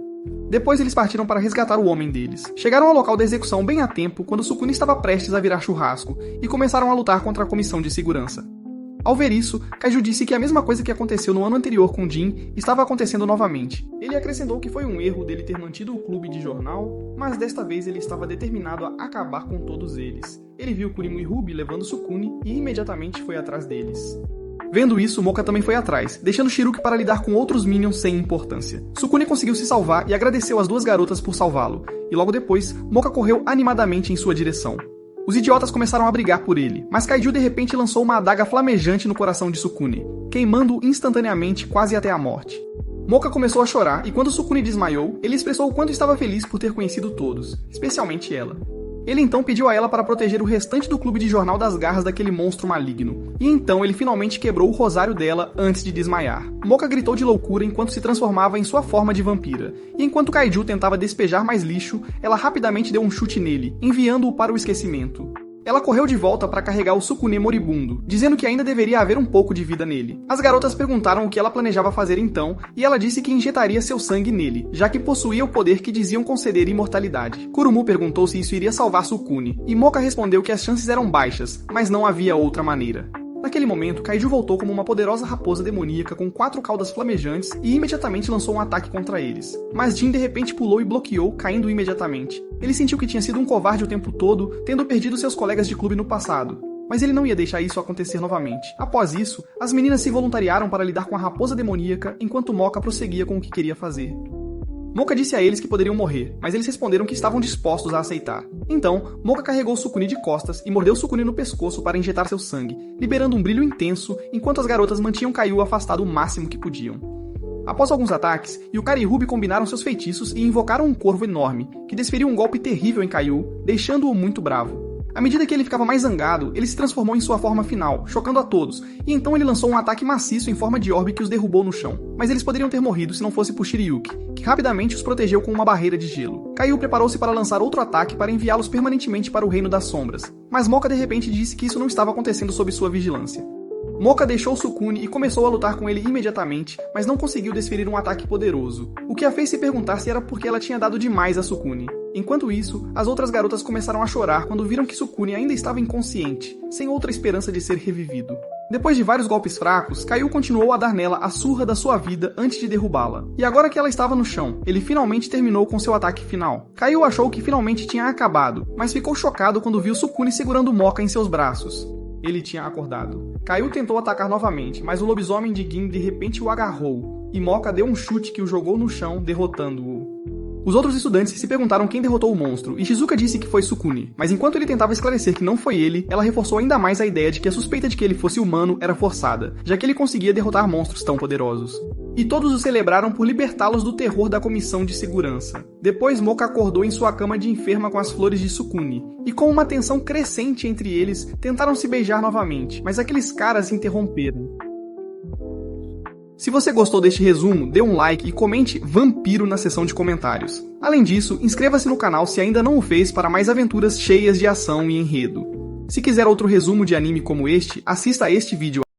Depois eles partiram para resgatar o homem deles. Chegaram ao local da execução bem a tempo quando Sukune estava prestes a virar churrasco, e começaram a lutar contra a comissão de segurança. Ao ver isso, Kaiju disse que a mesma coisa que aconteceu no ano anterior com Jin estava acontecendo novamente. Ele acrescentou que foi um erro dele ter mantido o clube de jornal, mas desta vez ele estava determinado a acabar com todos eles. Ele viu Kurimu e Ruby levando Sukune e imediatamente foi atrás deles. Vendo isso, Moka também foi atrás, deixando Shiruki para lidar com outros minions sem importância. Sukune conseguiu se salvar e agradeceu às duas garotas por salvá-lo, e logo depois, Moka correu animadamente em sua direção. Os idiotas começaram a brigar por ele, mas Kaiju de repente lançou uma adaga flamejante no coração de Sukune, queimando-o instantaneamente quase até a morte. Moka começou a chorar e quando Sukune desmaiou, ele expressou o quanto estava feliz por ter conhecido todos, especialmente ela. Ele então pediu a ela para proteger o restante do clube de jornal das garras daquele monstro maligno, e então ele finalmente quebrou o rosário dela antes de desmaiar. Moka gritou de loucura enquanto se transformava em sua forma de vampira, e enquanto Kaiju tentava despejar mais lixo, ela rapidamente deu um chute nele, enviando-o para o esquecimento. Ela correu de volta para carregar o Sukune moribundo, dizendo que ainda deveria haver um pouco de vida nele. As garotas perguntaram o que ela planejava fazer então, e ela disse que injetaria seu sangue nele, já que possuía o poder que diziam conceder imortalidade. Kurumu perguntou se isso iria salvar Sukune, e Moka respondeu que as chances eram baixas, mas não havia outra maneira. Naquele momento, Kaiju voltou como uma poderosa raposa demoníaca com 4 caudas flamejantes e imediatamente lançou um ataque contra eles. Mas Jin de repente pulou e bloqueou, caindo imediatamente. Ele sentiu que tinha sido um covarde o tempo todo, tendo perdido seus colegas de clube no passado. Mas ele não ia deixar isso acontecer novamente. Após isso, as meninas se voluntariaram para lidar com a raposa demoníaca, enquanto Moka prosseguia com o que queria fazer. Moka disse a eles que poderiam morrer, mas eles responderam que estavam dispostos a aceitar. Então, Moka carregou Sukune de costas e mordeu Sukune no pescoço para injetar seu sangue, liberando um brilho intenso, enquanto as garotas mantinham Kaiju afastado o máximo que podiam. Após alguns ataques, Yukari e Ruby combinaram seus feitiços e invocaram um corvo enorme, que desferiu um golpe terrível em Kaiju, deixando-o muito bravo. À medida que ele ficava mais zangado, ele se transformou em sua forma final, chocando a todos, e então ele lançou um ataque maciço em forma de orbe que os derrubou no chão. Mas eles poderiam ter morrido se não fosse por Shiryuki, que rapidamente os protegeu com uma barreira de gelo. Kaiju preparou-se para lançar outro ataque para enviá-los permanentemente para o Reino das Sombras, mas Moka de repente disse que isso não estava acontecendo sob sua vigilância. Moka deixou Sukune e começou a lutar com ele imediatamente, mas não conseguiu desferir um ataque poderoso, o que a fez se perguntar se era porque ela tinha dado demais a Sukune. Enquanto isso, as outras garotas começaram a chorar quando viram que Sukune ainda estava inconsciente, sem outra esperança de ser revivido. Depois de vários golpes fracos, Kaiju continuou a dar nela a surra da sua vida antes de derrubá-la. E agora que ela estava no chão, ele finalmente terminou com seu ataque final. Kaiju achou que finalmente tinha acabado, mas ficou chocado quando viu Sukune segurando Moka em seus braços. Ele tinha acordado. Kaiju tentou atacar novamente, mas o lobisomem de Gin de repente o agarrou, e Moka deu um chute que o jogou no chão, derrotando-o. Os outros estudantes se perguntaram quem derrotou o monstro, e Shizuka disse que foi Sukune, mas enquanto ele tentava esclarecer que não foi ele, ela reforçou ainda mais a ideia de que a suspeita de que ele fosse humano era forçada, já que ele conseguia derrotar monstros tão poderosos. e todos o celebraram por libertá-los do terror da comissão de segurança. Depois, Moka acordou em sua cama de enferma com as flores de Sukune, e com uma tensão crescente entre eles, tentaram se beijar novamente, mas aqueles caras interromperam. Se você gostou deste resumo, dê um like e comente vampiro na seção de comentários. Além disso, inscreva-se no canal se ainda não o fez para mais aventuras cheias de ação e enredo. Se quiser outro resumo de anime como este, assista a este vídeo.